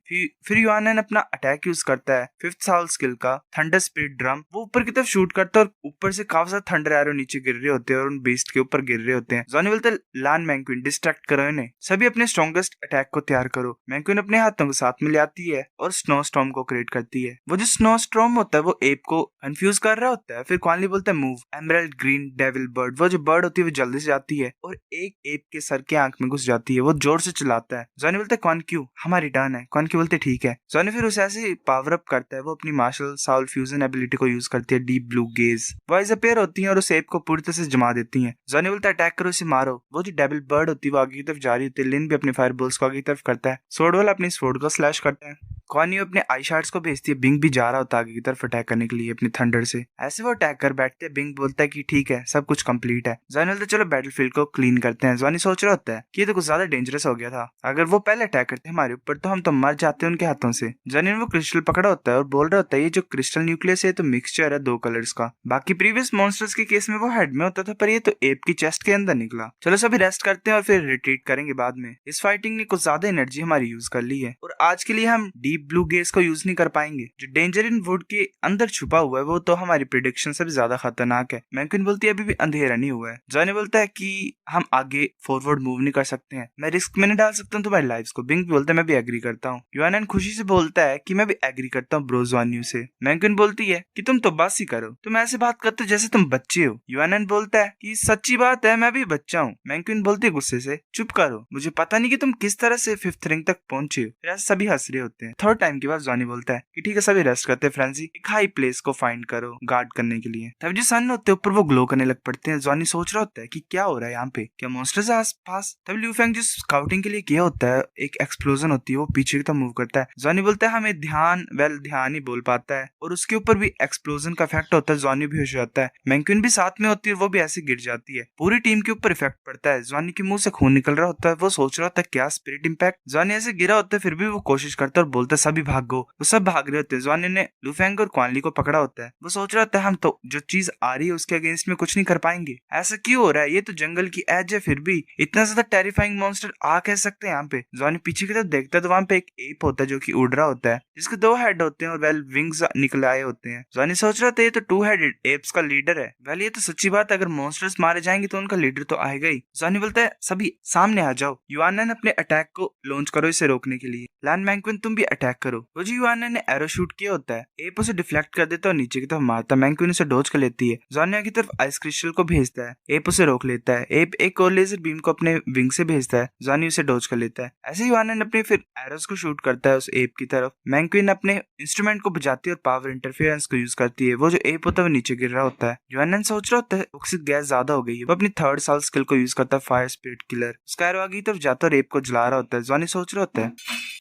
फिर युआनन अपना अटैक यूज करता है 5th साल स्किल का थंडर स्पिरिट ड्रम, वो ऊपर की तरफ शूट करता है और ऊपर से काफी सारे थंडर एरो नीचे गिर रहे होते हैं और उन बीस्ट के ऊपर गिर रहे होते हैं। जॉनी बोलता है लान मैंक्विन डिस्ट्रैक्ट करो इन्हें, सभी अपने स्ट्रॉन्गेस्ट अटैक को तैयार करो। मैंक्विन अपने हाथों को साथ में ले आती है और स्नो स्टॉर्म को क्रिएट करती है। वो जो स्नो स्टॉर्म होता है वो एप को कंफ्यूज कर रहा होता है। फिर क्वानली बोलता है move emerald green devil bird bird, वो जो बर्ड होती है वो जल्दी से जाती है और एक एप के सर के आंख में घुस जाती है। वो जोर से चिल्लाता है। जॉनी बोलता है कौन क्यों, हमारी टर्न है। कौन क्यों बोलते ठीक है। जॉनी फिर उसे ऐसे पावर अप करता है। वो अपनी मार्शल साउल फ्यूजन एबिलिटी को यूज करती है, deep blue gauge. Voice appear होती है और उस एप को पूरी तरह से जमा देती है। जॉनी बोलता है अटैक करो, इसे मारो। वो जो डेविल बर्ड होती है वो आगे की तरफ जा रही होती है। लिन भी अपनी फायर बोल्स को आगे की तरफ करता है। सोर्ड वाला अपनी स्वॉर्ड को स्लैश करता है। कॉर्नियो अपने आई शार्ट्स को भेजती है। बिंग भी जा रहा होता है आगे की तरफ अटैक करने के लिए अपनी थंडर से। ऐसे वो अटैक कर बैठते हैं। बिंग बोलता है कि ठीक है, सब कुछ कंप्लीट है। जॉनी बोलता है चलो बैटलफील्ड को क्लीन करते हैं। जॉनी सोच रहा होता है कि ये तो कुछ ज्यादा डेंजरस हो गया था। अगर वो पहले अटैक करते हमारे ऊपर तो हम तो मर जाते उनके हाथों से। जॉनी ने वो क्रिस्टल पकड़ा होता है और बोल रहा होता है ये जो क्रिस्टल न्यूक्लियस है तो मिक्सचर है 2 कलर्स का। बाकी प्रीवियस मॉन्स्टर्स के केस में वो हेड में होता था, पर ये तो एप की चेस्ट के अंदर निकला। चलो सभी रेस्ट करते हैं और फिर रिट्रीट करेंगे बाद में। इस फाइटिंग ने कुछ ज्यादा एनर्जी हमारी यूज कर ली है और आज के लिए हम डीप ब्लू गेज को यूज नहीं कर पाएंगे। जो डेंजर इन वुड के अंदर छुपा हुआ है वो तो हमारी प्रिडिक्शन से भी ज्यादा खतरनाक है। मैंक्विन बोलती है अभी भी अंधेरा नहीं हुआ है। जॉनी बोलता है कि हम आगे फॉरवर्ड मूव नहीं कर सकते हैं, मैं रिस्क में नहीं डाल सकता हूँ तुम्हारी लाइफ को। बिंग बोलता है मैं भी एग्री करता हूँ। यूएनएन खुशी से बोलता है कि मैं भी एग्री करता हूँ ब्रो जॉनी से। मैंक्विन बोलती है कि तुम तो बस ही करो, तुम ऐसे बात करते हो जैसे तुम बच्चे हो। यूएनएन बोलता है कि सच्ची बात है, मैं भी बच्चा हूँ। मैंक्विन बोलती है गुस्से से चुप करो, मुझे पता नहीं कि तुम किस तरह से 5th रिंग तक पहुंचे हो। फिर ऐसे सभी हंस रहे होते हैं। थर्ड टाइम के बाद जॉनी बोलता है कि ठीक है सभी रेस्ट करते हैं फ्रेंजी, एक हाई प्लेस को फाइंड करो गार्ड करने के लिए। तब जो सन होते हैं ऊपर वो ग्लो करने लग पड़ते हैं। जॉनी सोच रहा होता है कि क्या हो रहा है यहाँ पे, क्या मॉन्स्टर्स है आसपास। तब ल्यू फेंग जो स्काउटिंग के लिए किया होता है, एक एक्सप्लोजन होती है, वो पीछे की तरफ मूव करता है। जॉनी बोलता है हमें ध्यान ही बोल पाता है और उसके ऊपर भी एक्सप्लोजन का इफेक्ट होता है। जॉनी भी होश जाता है। मैंक्विन भी साथ में होती है, वो भी ऐसे गिर जाती है। पूरी टीम के ऊपर इफेक्ट पड़ता है। जॉनी के मुंह से खून निकल रहा होता है। वो सोच रहा होता है क्या स्पिरिट इम्पैक्ट। जॉनी ऐसे गिरा होता है फिर भी वो कोशिश करता है और बोलता है सभी भागो। वो सब भाग रहे होते हैं। जॉनी ने लू फेंग और क्वानली को पकड़ा होता है। वो सोच रहा होता है हम तो जो चीज आ रही है उसके अगेंस्ट में कुछ नहीं कर पाएंगे। ऐसा क्यों हो रहा है, ये तो जंगल की एज है, फिर भी इतना ज्यादा टेरिफाइंग मॉन्स्टर आ कह सकते हैं यहाँ पे। जॉनी पीछे की तरफ देखता है तो वहाँ पे एक एप होता है जो कि उड़ रहा होता है, जिसके 2 हेड होते हैं और वेल विंग्स निकल आए होते हैं। जॉनी सोच रहा था ये तो 2 हेडेड एप्स का लीडर है। वेल ये तो सच्ची बात है, अगर मॉन्स्टर्स मारे जाएंगे तो उनका लीडर तो आएगा ही। जॉनी बोलता है सभी सामने आ जाओ, यूआनएन अपने अटैक को लॉन्च करो इसे रोकने के लिए। लैंड मैंक्विन तुम भी अटैक करो। वो जो यूआनएन ने एरो शूट किया होता है, एप उसे डिफ्लेक्ट कर देता है और नीचे की तरफ मारता है। मैंक्विन उसे डॉज कर लेती है। जॉनी की तरफ आइस क्रिस्टल को भेजता है, एप उसे रोक लेता है। एप एक और लेजर बीम को अपने विंग से भेजता है। जॉनी उसे डॉज कर लेता है। ऐसे ही यूआनएन अपने फिर एरोस को शूट करता है उस एप की तरफ। मैंक्विन अपने इंस्ट्रूमेंट को बजाती है और पावर इंटरफेरेंस को यूज करती है। वो जो एप होता है वो नीचे गिर रहा होता है। यूआनएन सोच रहा होता है टॉक्सिक गैस ज्यादा हो गई है। वो अपनी 3rd साल स्किल को यूज करता है, फायर स्पिरिट किलर। उसका एरो आगे की तरफ जाता है और एप को जला रहा होता है। जॉनी सोच रहा होता है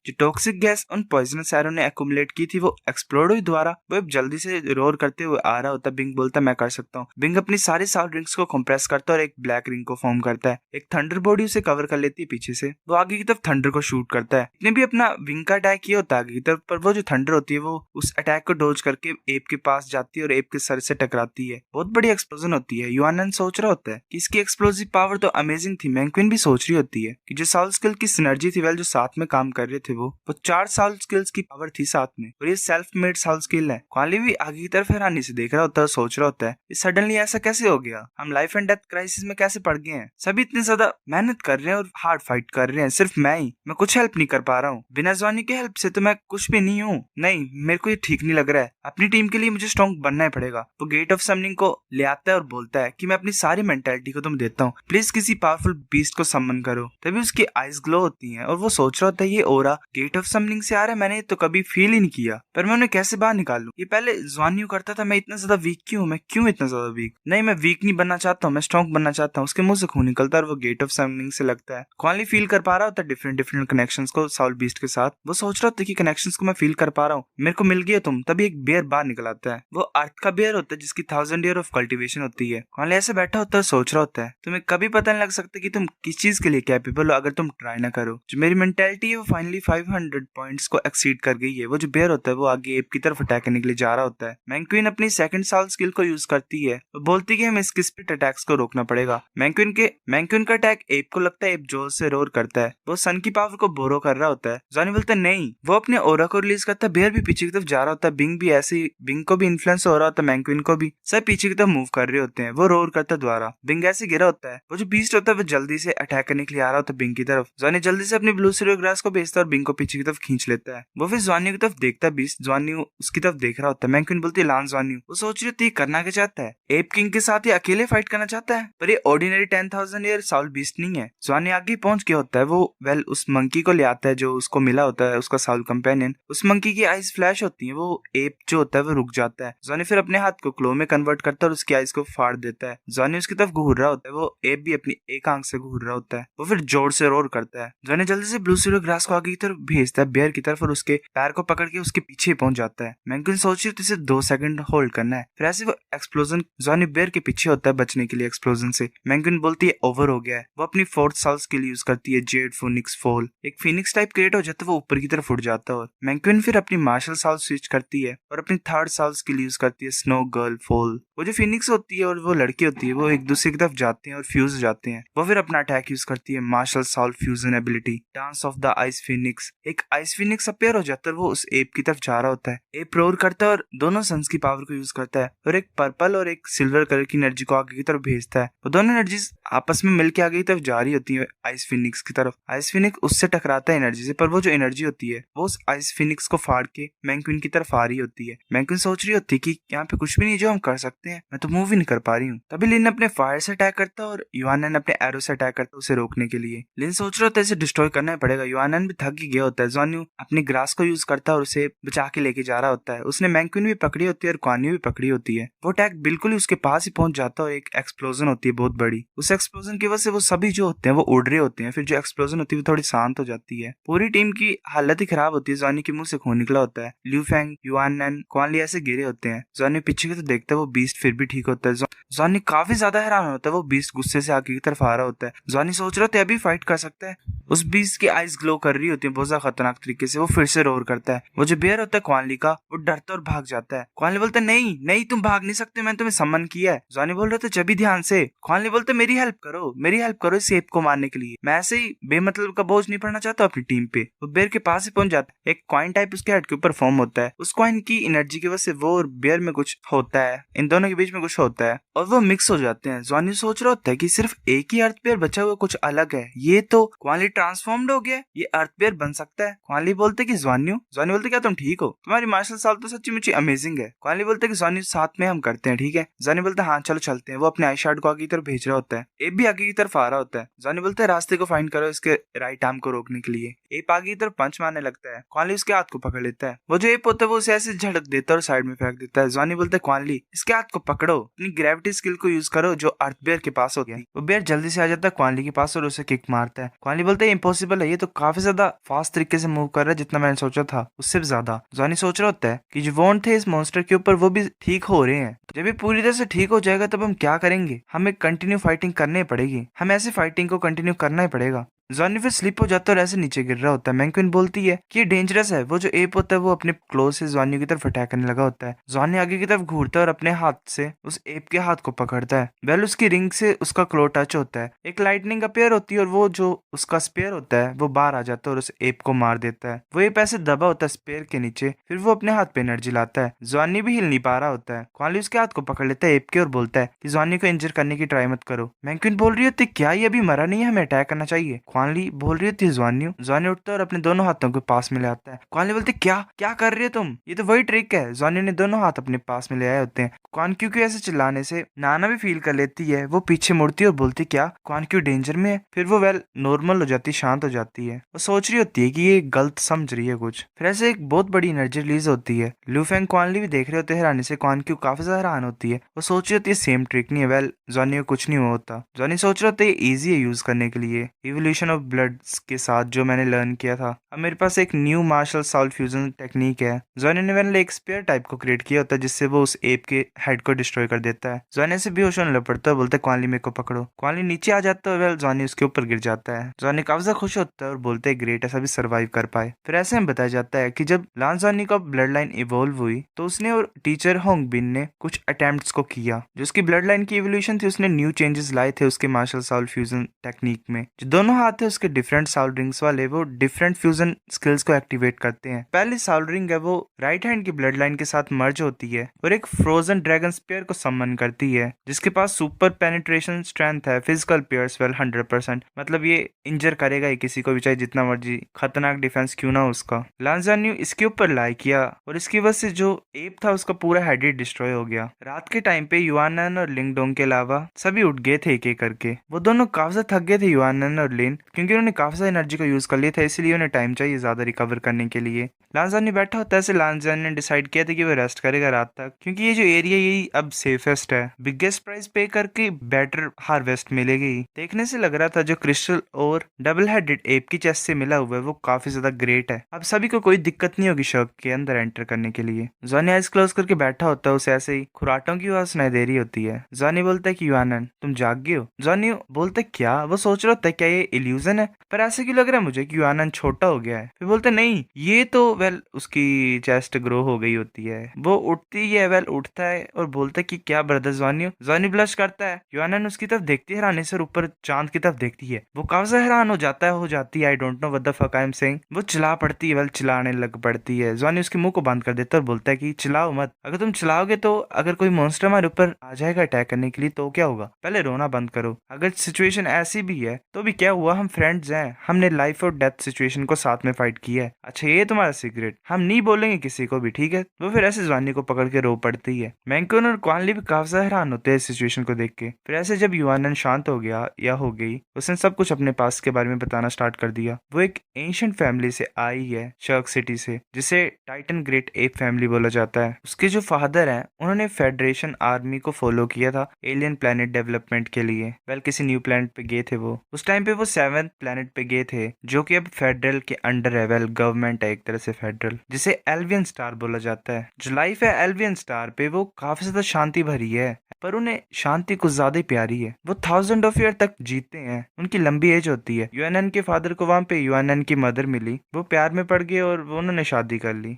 जो टॉक्सिक गैस उन पॉइजनस एरो ने एक्युमुलेट की थी वो एक्सप्लोड हुई द्वारा। वो जल्दी से रोर करते हुए आ रहा होता है। बिंग बोलता है मैं कर सकता हूँ। बिंग अपनी सारी साउंड रिंग्स को कंप्रेस करता है और एक ब्लैक रिंग को फॉर्म करता है। एक थंडर बॉडी उसे कवर कर लेती है पीछे से। वो आगे की तरफ थंडर को शूट करता है। इसने भी अपना विंग का अटैक किया होता है आगे की तरफ, पर वो जो थंडर होती है वो उस अटैक को डोज करके एप के पास जाती है और एप के सर से टकराती है। बहुत बड़ी एक्सप्लोजन होती है। यूआनएन सोच रहा होता है कि इसकी एक्सप्लोसिव पावर तो अमेजिंग थी। मैंक्विन भी सोच रही होती है कि जो साउल स्किल की सिनर्जी थी, वेल जो साथ में काम कर रहे थे वो 4 साउल स्किल्स की पावर थी साथ में, और ये सेल्फ मेड साउल स्किल है। क्वानली भी आगे की तरफ हैरानी से देख रहा होता है, सोच रहा होता है ये सडनली ऐसा कैसे हो गया, हम लाइफ एंड डेथ क्राइसिस में कैसे पड़ गए हैं। सभी इतने ज्यादा मेहनत कर रहे हैं और हार्ड फाइट कर रहे हैं, सिर्फ मैं कुछ हेल्प नहीं कर पा रहा हूँ। बिना जॉनी के हेल्प से तो मैं कुछ भी नहीं हूँ। नहीं, मेरे को ये ठीक नहीं लग रहा है। अपनी टीम के लिए मुझे स्ट्रॉन्ग बनना ही पड़ेगा। वो गेट ऑफ समनिंग को ले आता है और बोलता है कि मैं अपनी सारी मेंटालिटी को तुम देता हूँ, प्लीज किसी पावरफुल बीस्ट को समन करो। तभी उसकी आईज ग्लो होती हैं और वो सोच रहा होता है ये ओरा गेट ऑफ समनिंग से आ रहा है, मैंने तो कभी फील ही नहीं किया, पर मैं उन्हें कैसे बाहर निकालूं। ये पहले जॉनी करता था। मैं इतना ज्यादा वीक क्यों, मैं क्यों इतना ज्यादा वीक? नहीं, मैं वीक नहीं बनना चाहता हूँ, मैं स्ट्रॉन्ग बनना चाहता हूँ। उसके मुंह से खून निकलता है और वो गेट ऑफ समनिंग से लगता है। क्वानली फील कर पा रहा होता है डिफरेंट कनेक्शंस को साउल बीस्ट के साथ। वो सोच रहा होता है कि कनेक्शंस को मैं फील कर पा रहा हूँ, मेरे को मिल गया तुम। तभी एक बेयर बाहर निकल आता है। वो अर्थ का बेयर होता है जिसकी 1000 ईयर ऑफ कल्टीवेशन होती है। क्वानली ऐसे बैठा होता है, सोच रहा होता है तुम्हें कभी पता नहीं लग सकता कि तुम किस चीज के लिए कैपेबल हो अगर तुम ट्राई ना करो। जो मेरी मेंटालिटी है वो फाइनली 500 पॉइंट्स को एक्सीड कर गई है। वो जो बेयर होता है वो आगे एप की तरफ अटैक करने के लिए जा रहा होता है। मैंक्विन अपनी 2nd साल स्किल को यूज करती है। वो बोलती है कि हमें इसके स्पिरिट अटैक्स को रोकना पड़ेगा। मैंक्विन का अटैक एप को लगता है एप जोर से रोर करता है। वो सन की पावर को बोरो कर रहा होता है। जॉनी बोलता है नहीं। वो अपने ओरा को रिलीज करता है। बेयर भी पीछे की तरफ जा रहा होता है। बिंग भी ऐसे ही, बिंग को भी इन्फ्लुएंस हो रहा होता है, मैंक्विन को भी। सब पीछे की तरफ मूव कर रहे होते हैं। वो रोर करता है द्वारा। बिंग ऐसे गिरा होता है। वो जो बीस्ट होता है वो जल्दी से अटैक करने के लिए आ रहा होता है बिंग की तरफ। जॉनी जल्दी से अपनी ब्लू सीरो ग्रास को भेजता है और बिंग को पीछे की तरफ खींच लेता है। देता है। वो फिर जॉनी की तरफ देखता है, बीस्ट जॉनी उसकी तरफ देख रहा होता है। मैंक्विन बोलती है लांस जॉनी। वो सोच रही होती है करना क्या चाहता है, एप किंग के साथ ही अकेले फाइट करना चाहता है, पर ये ऑर्डिनरी 10,000 ईयर साउल बीस्ट नहीं है। जॉनी आगे पहुंच गया होता है। वो उस मंकी को ले आता है जो उसको मिला होता है, उसका साउल कंपेनियन। उस मंकी की आइज फ्लैश होती है। वो एप जो होता है वो रुक जाता है। जॉनी फिर अपने हाथ को क्लो में कन्वर्ट करता है और उसकी आइज को फाड़ देता है। जॉनी उसकी तरफ घूर रहा होता है। वो एप भी अपनी एक आंख से घूर रहा होता है। वो फिर जोर से रोर करता है। जॉनी जल्दी से ब्लू सीरो ग्रास को आगे की तरफ भेजता है, बेयर की तरफ, और उसके पैर को पकड़ के उसके पीछे पहुंच जाता है। मैंक्विन सोच रही इसे 2 सेकंड होल्ड करना है। फिर ऐसे वो एक्सप्लोजन जॉनी बेयर के पीछे होता है बचने के लिए एक्सप्लोजन से। मैंक्विन बोलती है ओवर हो गया है। वो अपनी 4th साल स्किल यूज करती है, जेड फोनिक्स फॉल। एक फिनिक्स टाइप क्रिएट हो जाता है, वो ऊपर की तरफ उड़ जाता है। और मैंक्विन फिर अपनी मार्शल साल स्विच करती है और अपनी 3rd साल स्किल यूज करती है, स्नो गर्ल फॉल। वो जो फिनिक्स होती है और वो लड़की होती है, वो एक दूसरे की तरफ जाते हैं और फ्यूज हो जाते हैं। वो फिर अपना अटैक यूज करती है, मार्शल साल fusion ability, dance of the ice Phoenix. एक आइस फिनिक्स अपीयर हो जाता है, वो उस एप की तरफ जा रहा होता है। एप रोर करता है और दोनों सन्स की पावर को यूज करता है और एक पर्पल और एक सिल्वर कलर की एनर्जी को आगे की तरफ भेजता है। वो दोनों एनर्जीज आपस में मिलकर आगे की तरफ जा रही होती है आइस फिनिक्स की तरफ। आइस फिनिक्स उससे टकराता है एनर्जी से, पर वो जो एनर्जी होती है वो उस आइस फिनिक्स को फाड़ के मैंक्विन की तरफ आ रही होती है। मैंक्विन सोच रही होती है कि यहाँ पे कुछ भी नहीं जो हम कर सकते हैं, मैं तो मूव ही नहीं कर पा रही हूँ। तभी लिन अपने फायर से अटैक करता है और युआनन अपने एरो से अटैक करता है उसे रोकने के लिए। लिन सोच रहा होता है इसे डिस्ट्रॉय करना ही पड़ेगा। युआनन भी थक ही गया होता है। जॉनी अपनी ग्रास को यूज करता है और उसे बचा के लेके जा रहा होता है। उसने मैंक्विन भी पकड़ी होती है और क्वानियो भी पकड़ी होती है। वो अटैक बिल्कुल ही उसके पास ही पहुंच जाता है और एक एक्सप्लोजन होती है बहुत बड़ी। उस एक्सप्लोजन की वजह से वो सभी जो होते हैं वो उड़ रहे होते हैं। फिर जो एक्सप्लोजन होती है वो थोड़ी शांत हो जाती है। पूरी टीम की हालत ही खराब होती है। जॉनी के मुंह से खून निकला होता है। ल्यू फेंग, युआनन, क्वानली ऐसे गिरे होते हैं। जॉनी पीछे की तो देखता है वो बीस्ट फिर भी ठीक होता है। जॉनी काफी ज्यादा हैरान होता है। वो बीस्ट गुस्से से आगे की तरफ आ रहा होता है। जॉनी सोच रहा था अभी फाइट कर सकता है। उस बीस्ट की आइज ग्लो कर रही होती है बहुत ज्यादा खतरनाक तरीके से। वो फिर से रोर करता है। वो जो बेयर होता है क्वानली का, वो डरता और भाग जाता है। क्वानली बोलता है नहीं नहीं तुम भाग नहीं सकते, मैंने तुम्हें सम्मन किया है। जॉनी बोल रहा था जब भी ध्यान से। क्वानली बोलते मेरी हेल्प करो इस एप को मारने के लिए। मैं ऐसे ही बेमतलब का बोझ नहीं पड़ना चाहता अपनी टीम पे। वो बेयर के पास ही पहुंच जाता है। एक कॉइन टाइप उसके हेड के ऊपर फॉर्म होता है। उस कॉइन की एनर्जी की वजह से वो और बेयर में कुछ होता है, इन दोनों के बीच में कुछ होता है और वो मिक्स हो जाते हैं। जॉनी सोच रहा होता है कि सिर्फ एक ही अर्थ बेयर बचा हुआ कुछ अलग है। ये तो क्वानली ट्रांसफॉर्म्ड हो गया, ये अर्थ बेयर बन सकता है। क्वानली बोलते कि जॉनी बोलते क्या तुम ठीक हो, तुम्हारी मार्शल साल तो सच्ची मुच्ची अमेजिंग है। क्वानली बोलते कि जॉनी साथ में हम करते हैं ठीक है। जॉनी बोलता हाँ चलो चलते हैं। वो अपने आई शॉट को आगे की तरफ भेज रहा होता है। एप भी आगे की तरफ आ रहा होता है। जॉनी बोलता है रास्ते को फाइंड करो इसके राइट आर्म को रोकने के लिए। एप आगे की तरफ पंच मारने लगता है। क्वानली उसके हाथ को पकड़ लेता है। वो जो एप होता है वो उसे ऐसे झटक देता है और साइड में फेंक देता है। जॉनी बोलता है क्वानली इसके हाथ को पकड़ो, अपनी ग्रेविटी स्किल को यूज करो जो अर्थ बेयर के पास होती है। वो बेयर जल्दी से आ जाता है क्वानली के पास और उसे किक मारता है। क्वानली बोलता है इम्पॉसिबल है, ये तो काफी ज्यादा फास्ट तरीके से मूव कर रहा है, जितना मैंने सोचा था उससे भी ज्यादा। जॉनी सोच रहा होता है कि जो वॉन्ट थे इस मॉन्स्टर के ऊपर वो भी ठीक हो रहे हैं। जब ये पूरी तरह से ठीक हो जाएगा तब हम क्या करेंगे, हमें कंटिन्यू फाइटिंग करनी पड़ेगी, हमें ऐसी फाइटिंग को कंटिन्यू करना ही पड़ेगा। जॉनी फिर स्लिप हो जाता है और ऐसे नीचे गिर रहा होता है। मैंक्विन बोलती है कि ये डेंजरस है। वो जो एप होता है वो अपने क्लो से जॉनी की तरफ अटैक करने लगा होता है। जॉनी आगे की तरफ घूरता है और अपने हाथ से उस एप के हाथ को पकड़ता है। वेल उसकी रिंग से उसका क्लो टच होता है। एक लाइटनिंग अपीयर होती है और वो जो उसका स्पेयर होता है वो बाहर आ जाता है और उस एप को मार देता है। वो एप ऐसे दबा होता है स्पेयर के नीचे। फिर वो अपने हाथ पे एनर्जी लाता है। जॉनी भी हिल नहीं पा रहा होता है। क्वानली उसके हाथ को पकड़ लेता है एप के और बोलता है कि जॉनी को इंजर करने की ट्राई मत करो। मैंक्विन बोल रही होती क्या ये अभी मरा नहीं है, हमें अटैक करना चाहिए। क्वानली बोल रही जॉनी उठता है और अपने दोनों हाथों के पास में ले आता है। क्वानली बोलती क्या क्या कर रही हो तुम, ये तो वही ट्रिक है। जॉनी ने दोनों हाथ अपने पास में ले आए होते हैं। क्वानक्यू के ऐसे चिल्लाने से नाना भी फील कर लेती है। वो पीछे मुड़ती है और बोलती क्या क्वानक्यू डेंजर में है। फिर वो नॉर्मल हो जाती, शांत हो जाती है। वो सोच रही होती है कि ये गलत समझ रही है कुछ। फिर ऐसे एक बहुत बड़ी एनर्जी रिलीज होती है। लू फेंग क्वानली भी देख रहे होते हैं हैरानी से। क्वानक्यू काफी ज्यादा हैरान होती है। वो सोच रही होती है सेम ट्रिक नहीं है। जॉनी को कुछ नहीं हुआ होता। जॉनी सोच रहा था ये इजी है यूज करने के लिए। इवोल्यूशन ऑफ ब्लड के साथ जो मैंने लर्न किया था, अब मेरे पास एक new martial soul fusion technique है। जॉनी ने एक स्पेयर टाइप को क्रिएट किया होता है जिससे वो उस एप के हेड को डिस्ट्रॉय कर देता है। जॉनी से बेहोश होने लग पड़ता है, बोलता है क्वानली मेरे को पकड़ो। क्वानली नीचे आ जाता है। जॉनी उसके ऊपर गिर जाता है। जॉनी काफी ज्यादा खुश होता है और बोलते है ग्रेट, ऐसा भी सर्वाइव कर पाए। फिर ऐसे में बताया जाता है कि जब लांस जॉनी का ब्लड लाइन इवॉल्व हुई तो उसने और टीचर होंग बिन ने कुछ अटेम्प्ट्स को किया। जो उसकी ब्लड लाइन की इवोल्यूशन थी उसने न्यू चेंजेस लाए थे उसके मार्शल साउल फ्यूजन टेक्निक में। जो दोनों हाथ होते हैं उसके डिफरेंट सोल्डरिंग्स वाले, वो डिफरेंट फ्यूजन स्किल्स को एक्टिवेट करते हैं। पहली सोल्डरिंग है वो राइट हैंड की ब्लड लाइन के साथ मर्ज होती है और एक फ्रोजन ड्रैगन स्पेयर को समन करती है, जिसके पास सुपर पेनिट्रेशन स्ट्रेंथ है, फिजिकल पियर्स वेल 100%। मतलब ये इंजर करेगा ही किसी को भी, चाहे जितना मर्जी खतरनाक डिफेंस क्यों ना हो उसका। लांजान्यू इसके ऊपर लाई किया और इसकी वजह से जो एप था उसका पूरा हेड ही डिस्ट्रॉय हो गया। रात के टाइम पे युआनन और लिंगडोंग के अलावा सभी उठ गए थे एक एक करके। वो दोनों काफी ज्यादा थक गए थे, युआनन और लिन, क्योंकि उन्होंने काफी ज्यादा एनर्जी का यूज कर लिया था, इसलिए उन्हें टाइम चाहिए ज्यादा रिकवर करने के लिए। लांजान्यू बैठा होता है, लांजान्यू ने डिसाइड किया था कि वो रेस्ट करेगा रात तक, क्योंकि ये जो एरिया यही अब सेफेस्ट है। बिगेस्ट प्राइस पे करके बेटर हार्वेस्ट मिलेगी। देखने से लग रहा था जो क्रिस्टल और डबल हेडेड एप की चेस्ट से मिला हुआ है वो काफी ज्यादा ग्रेट है। अब सभी को कोई दिक्कत नहीं होगी शर्क के अंदर एंटर करने के लिए। जॉनी आइज क्लोज करके बैठा होता है, उसे ऐसे ही खुराटों की आवाज सुनाई दे रही होती है। जॉनी बोलता है कि युआनन तुम जाग गए हो। जॉनी बोलता है क्या? वो सोच रहा होता है क्या ये इल्यूजन है, पर ऐसे क्यों लग रहा है मुझे कि युआनन छोटा हो गया है। फिर बोलते नहीं ये तो वेल उसकी चेस्ट ग्रो हो गई होती है। वो उठती है, वेल उठता है और बोलता है कि क्या ब्रदर जॉनी। जॉनी ब्लश करता है। युआनन उसकी तरफ देखती है हैरानी से और ऊपर चांद की तरफ देखती है। वो काफी हैरान हो जाती है। I don't know what the fuck I am saying. वो चिल्ला पड़ती है, वेल चिल्लाने लग पड़ती है। जॉनी उसके मुंह को बंद कर देता है और बोलता है कि चिल्लाओ मत, अगर तुम चिल्लाओगे तो अगर कोई मॉन्स्टर हमारे ऊपर आ जाएगा अटैक करने के लिए तो क्या होगा, पहले रोना बंद करो। अगर सिचुएशन ऐसी भी है तो भी क्या हुआ, हम फ्रेंड्स हैं, हमने लाइफ और डेथ सिचुएशन को साथ में फाइट किया है। अच्छा ये तुम्हारा सीक्रेट, हम नहीं बोलेंगे किसी को भी, ठीक है। वो फिर ऐसे जॉनी को पकड़ के रो पड़ती है। मैंकन और क्वानली भी काफी हैरान होते हैं इस सिचुएशन को देख के। फिर ऐसे जब युआनन शांत हो गया या हो गई, उसने सब कुछ अपने पास के बारे में बताना स्टार्ट कर दिया। वो एक एंशिएंट फैमिली से आई है, शर्क सिटी से, जिसे टाइटन ग्रेट एप फैमिली बोला जाता है। उसके जो फादर हैं उन्होंने फेडरेशन आर्मी को फॉलो किया था एलियन प्लेनेट डेवलपमेंट के लिए। वेल किसी न्यू प्लेनेट पे गए थे वो। उस टाइम पे वो 7th प्लेनेट पे गए थे, जो कि अब फेडरल के अंडर है। वेल गवर्नमेंट है एक तरह से फेडरल, जिसे एल्वियन स्टार बोला जाता है। जो लाइफ है एल्वियन स्टार पे वो काफी ज्यादा शांति भरी है, पर उन्हें शांति कुछ ज्यादा ही प्यारी है। वो 1000 ऑफ ईयर तक जीते हैं, उनकी लंबी एज होती है। युआनन के फादर को वहां पे युआनन की मदर मिली, वो प्यार में पड़ गए और उन्होंने शादी कर ली।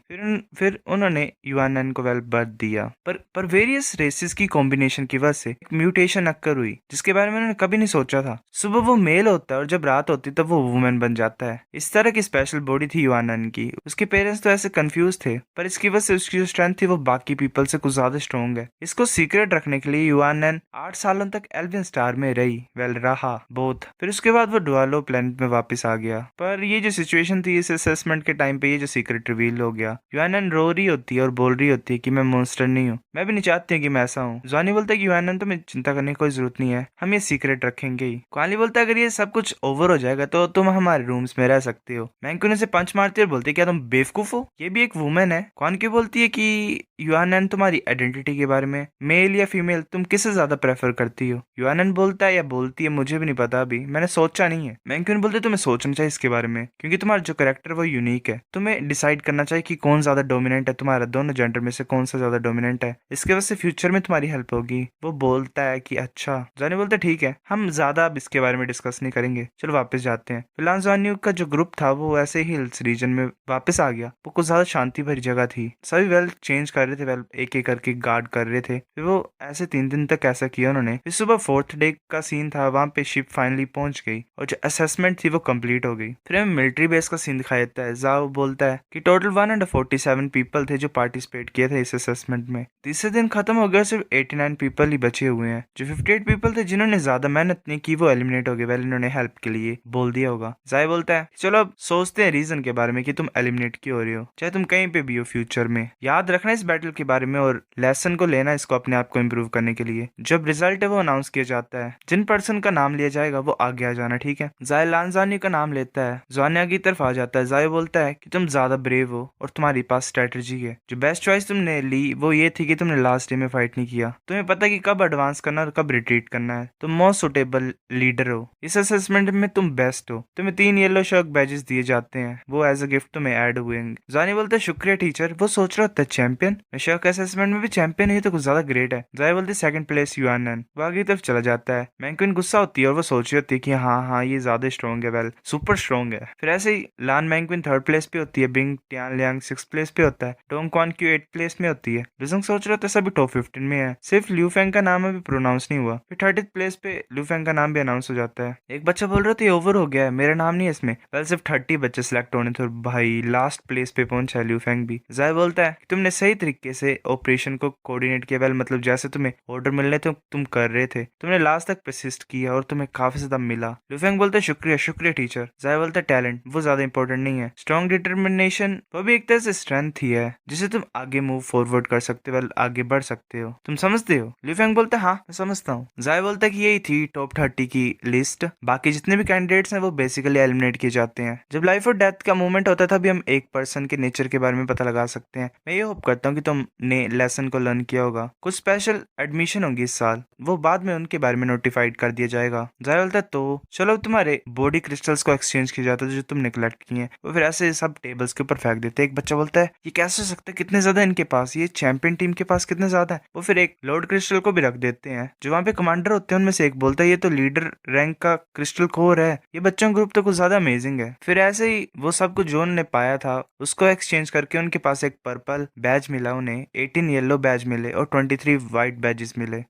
फिर उन्होंने युआनन को वेल बर्थ दिया। पर वेरियस रेसेस की कॉम्बिनेशन की वजह से एक म्यूटेशन अक्कर हुई, जिसके बारे में उन्होंने कभी नहीं सोचा था। सुबह वो मेल होता है और जब रात होती तब वो वुमेन बन जाता है। इस तरह की स्पेशल बॉडी थी युआनन की। उसके पेरेंट्स तो ऐसे कंफ्यूज थे, पर इसकी वजह से उसकी जो स्ट्रेंथ थी वो बाकी पीपल से कुछ ज्यादा स्ट्रॉन्ग है। इसको सीक्रेट रखने के लिए युआनन 8 सालों तक एल्वियन स्टार में रही, वेल रहा बहुत। फिर उसके बाद वो डुआलो प्लेनेट में वापस आ गया। पर ये जो सिचुएशन थी इस असेसमेंट के टाइम पे ये जो सीक्रेट रिवील हो गया। युआनन रो रही होती है और बोल रही होती है कि मैं मॉन्स्टर नहीं हूँ, मैं भी नहीं चाहती हूँ कि मैं ऐसा हूँ। जॉनी बोलता है कि युआनन तुम्हें चिंता करने की कोई जरूरत नहीं है, हम ये सीक्रेट रखेंगे ही। क्वानली बोलता है अगर ये सब कुछ ओवर हो जाएगा तो तुम हमारे रूम्स में रह सकते हो। मैंकुन से पंच मारती है और बोलती है क्या तुम बेवकूफ हो, ये भी एक वुमेन है। क्वानकी बोलती है कि युआनन तुम्हारी आइडेंटिटी के बारे में, मेल या फीमेल, तुम किसे ज्यादा प्रेफर करती हो। युआनन बोलता है या बोलती है मुझे भी नहीं पता, अभी मैंने सोचा नहीं है। मैंकुन बोलते तुम्हें सोचना चाहिए इसके बारे में, क्योंकि तुम्हारा जो कैरेक्टर वो यूनिक है। तुम्हें डिसाइड करना चाहिए कि कौन ज्यादा डोमिनेंट है, तुम्हारा दोनों जेंडर में से कौन सा ज्यादा डोमिनेंट है। इसके वजह से फ्यूचर में तुम्हारी हेल्प होगी। वो बोलता है कि अच्छा। जॉनी बोलते ठीक है, हम ज्यादा अब इसके बारे में डिस्कस नहीं करेंगे, चलो वापस जाते हैं। फिलहाल जॉनी का जो ग्रुप था वो ऐसे ही हिल्स रीजन में वापस आ गया। वो कुछ ज्यादा शांति भरी जगह थी। सभी वेल चेंज कर रहे थे, वेल एक एक करके गार्ड कर रहे थे। फिर वो ऐसे 3 दिन तक ऐसा किया उन्होंने। फिर सुबह 4th डे का सीन था, वहां पे शिप फाइनली पहुंच गई और जो असेसमेंट थी वो कंप्लीट हो गई। फिर हमें मिलिट्री बेस का सीन दिखाया जाता है। जाओ बोलता है कि टोटल 147 पीपल थे जो पार्टिसिपेट किए थे इस असेसमेंट में। तीसरे दिन खत्म हो गया, सिर्फ 89 पीपल ही बचे हुए हैं। जो 58 पीपल थे जिन्होंने ज्यादा मेहनत नहीं की वो एलिमिनेट हो गए। वेल इन्होंने हेल्प के लिए बोल दिया होगा। जाय बोलता है चलो अब सोचते हैं रीजन के बारे में कि तुम एलिमिनेट क्यों हो रहे हो, चाहे तुम कहीं पे भी हो फ्यूचर में। याद रखना इस बैटल के बारे में और लेसन को लेना इसको अपने आप को इम्प्रूव करने के लिए। जब रिजल्ट है वो अनाउंस किया जाता है, जिन पर्सन का नाम लिया जाएगा वो आगे आ जाना, ठीक है। जाय लांजानी का नाम लेता है, जानिया की तरफ आ जाता है। जाय बोलता है कि तुम ज्यादा ब्रेव हो और तुम्हारे पास स्ट्रेटजी है। जो बेस्ट चॉइस तुमने ली वो ये थी कि तुमने लास्ट डे में फाइट नहीं किया। तुम्हें पता कि कब एडवांस करना और कब रिट्रीट करना है। तुम मोस्ट सुटेबल लीडर हो। इस असेसमेंट में तुम बेस्ट हो। तुम्हें 3 येलो शर्क बैजेस दिए जाते हैं, वो एज अ गिफ्ट तुम्हें ऐड हुए। जानी बोलता है शुक्रिया टीचर। वो सोच रहा होता है चैंपियन, मैं शर्क असेसमेंट में भी चैंपियन हुई तो कुछ ज्यादा ग्रेट है। जाय बोलते बोलती सेकंड प्लेस यूएनएन। वो आगे की तरफ चला जाता है। मैंक्विन गुस्सा होती है और वो सोच रही होती है कि हाँ हाँ ये ज्यादा स्ट्रॉन्ग है, वेल सुपर स्ट्रॉन्ग है। फिर ऐसे ही लान मैंक्विन थर्ड प्लेस पे होती है, Bing Tian Liang six place पे होता है, टोंग क्वान क्यू 8 प्लेस में होती है। लिसंग सोच रहे होते सभी टॉप 15 में है, सिर्फ ल्यू फेंग का नाम अभी प्रोनाउंस नहीं हुआ। फिर 30 प्लेस पे ल्यू फेंग का नाम भी अनाउंस हो जाता है। एक बच्चा बोल रहा था ये ओवर हो गया है, मेरा नाम नहीं है इसमें। वेल सिर्फ 30 बच्चे सिलेक्ट होने थे और भाई लास्ट प्लेस पे पहुंचा है ल्यू फेंग भी। जाय बोलता है कि तुमने सही तरीके से ऑपरेशन को कोऑर्डिनेट किया, वेल मतलब जैसे तुम्हें ऑर्डर मिलने थे तुम कर रहे थे, तुमने लास्ट तक परसिस्ट किया और तुम्हें काफी ज्यादा मिला। ल्यू फेंग बोलता है शुक्रिया शुक्रिया टीचर। जाय बोलता है टैलेंट वो ज्यादा इंपॉर्टेंट नहीं है, स्ट्रॉन्ग डिटर्मिनेशन वो भी एक तरह से स्ट्रेंथ ही है जिसे तुम आगे मूव फॉरवर्ड कर सकते हो, वेल आगे बढ़ सकते हो। तुम समझते हो? ल्यू फेंग बोलता है हाँ मैं समझता हूँ। जाय बोलता है कि यही थी टॉप 30 की लिस्ट, बाकी जितने भी कैंडिडेट्स हैं वो बेसिकली एलिमिनेट किए जाते हैं। जब लाइफ और डेथ का मूवमेंट होता था भी हम एक पर्सन के नेचर के बारे में पता लगा सकते हैं। मैं ये होप करता हूँ कि तुमने लेसन को लर्न किया होगा। कुछ स्पेशल एडमिशन होंगी इस साल, वो बाद में उनके बारे में नोटिफाइड कर दिया जाएगा। जाय बोलता है तो चलो तुम्हारे बॉडी क्रिस्टल्स को एक्सचेंज किया जाता है जो तुमने कलेक्ट किए हैं। वो फिर ऐसे सब टेबल्स के ऊपर फेंक देते हैं। एक बच्चा बोलता है ये कैसे हो सकता है, कितने ज्यादा इनके पास, ये चैंपियन टीम के पास कितने ज्यादा है। वो फिर एक लॉर्ड क्रिस्टल को भी रख देते हैं। जो वहाँ पे कमांडर होते हैं उनमें से एक बोलता है ये तो लीडर रैंक का क्रिस्टल कोर है, ये बच्चों ग्रुप तो कुछ ज्यादा अमेजिंग है। फिर ऐसे ही वो सब कुछ जोन ने पाया था उसको एक्सचेंज करके उनके पास एक पर्पल बैज मिला, उन्हें 18 येलो बैज मिले और 23 व्हाइट बैजेस मिले।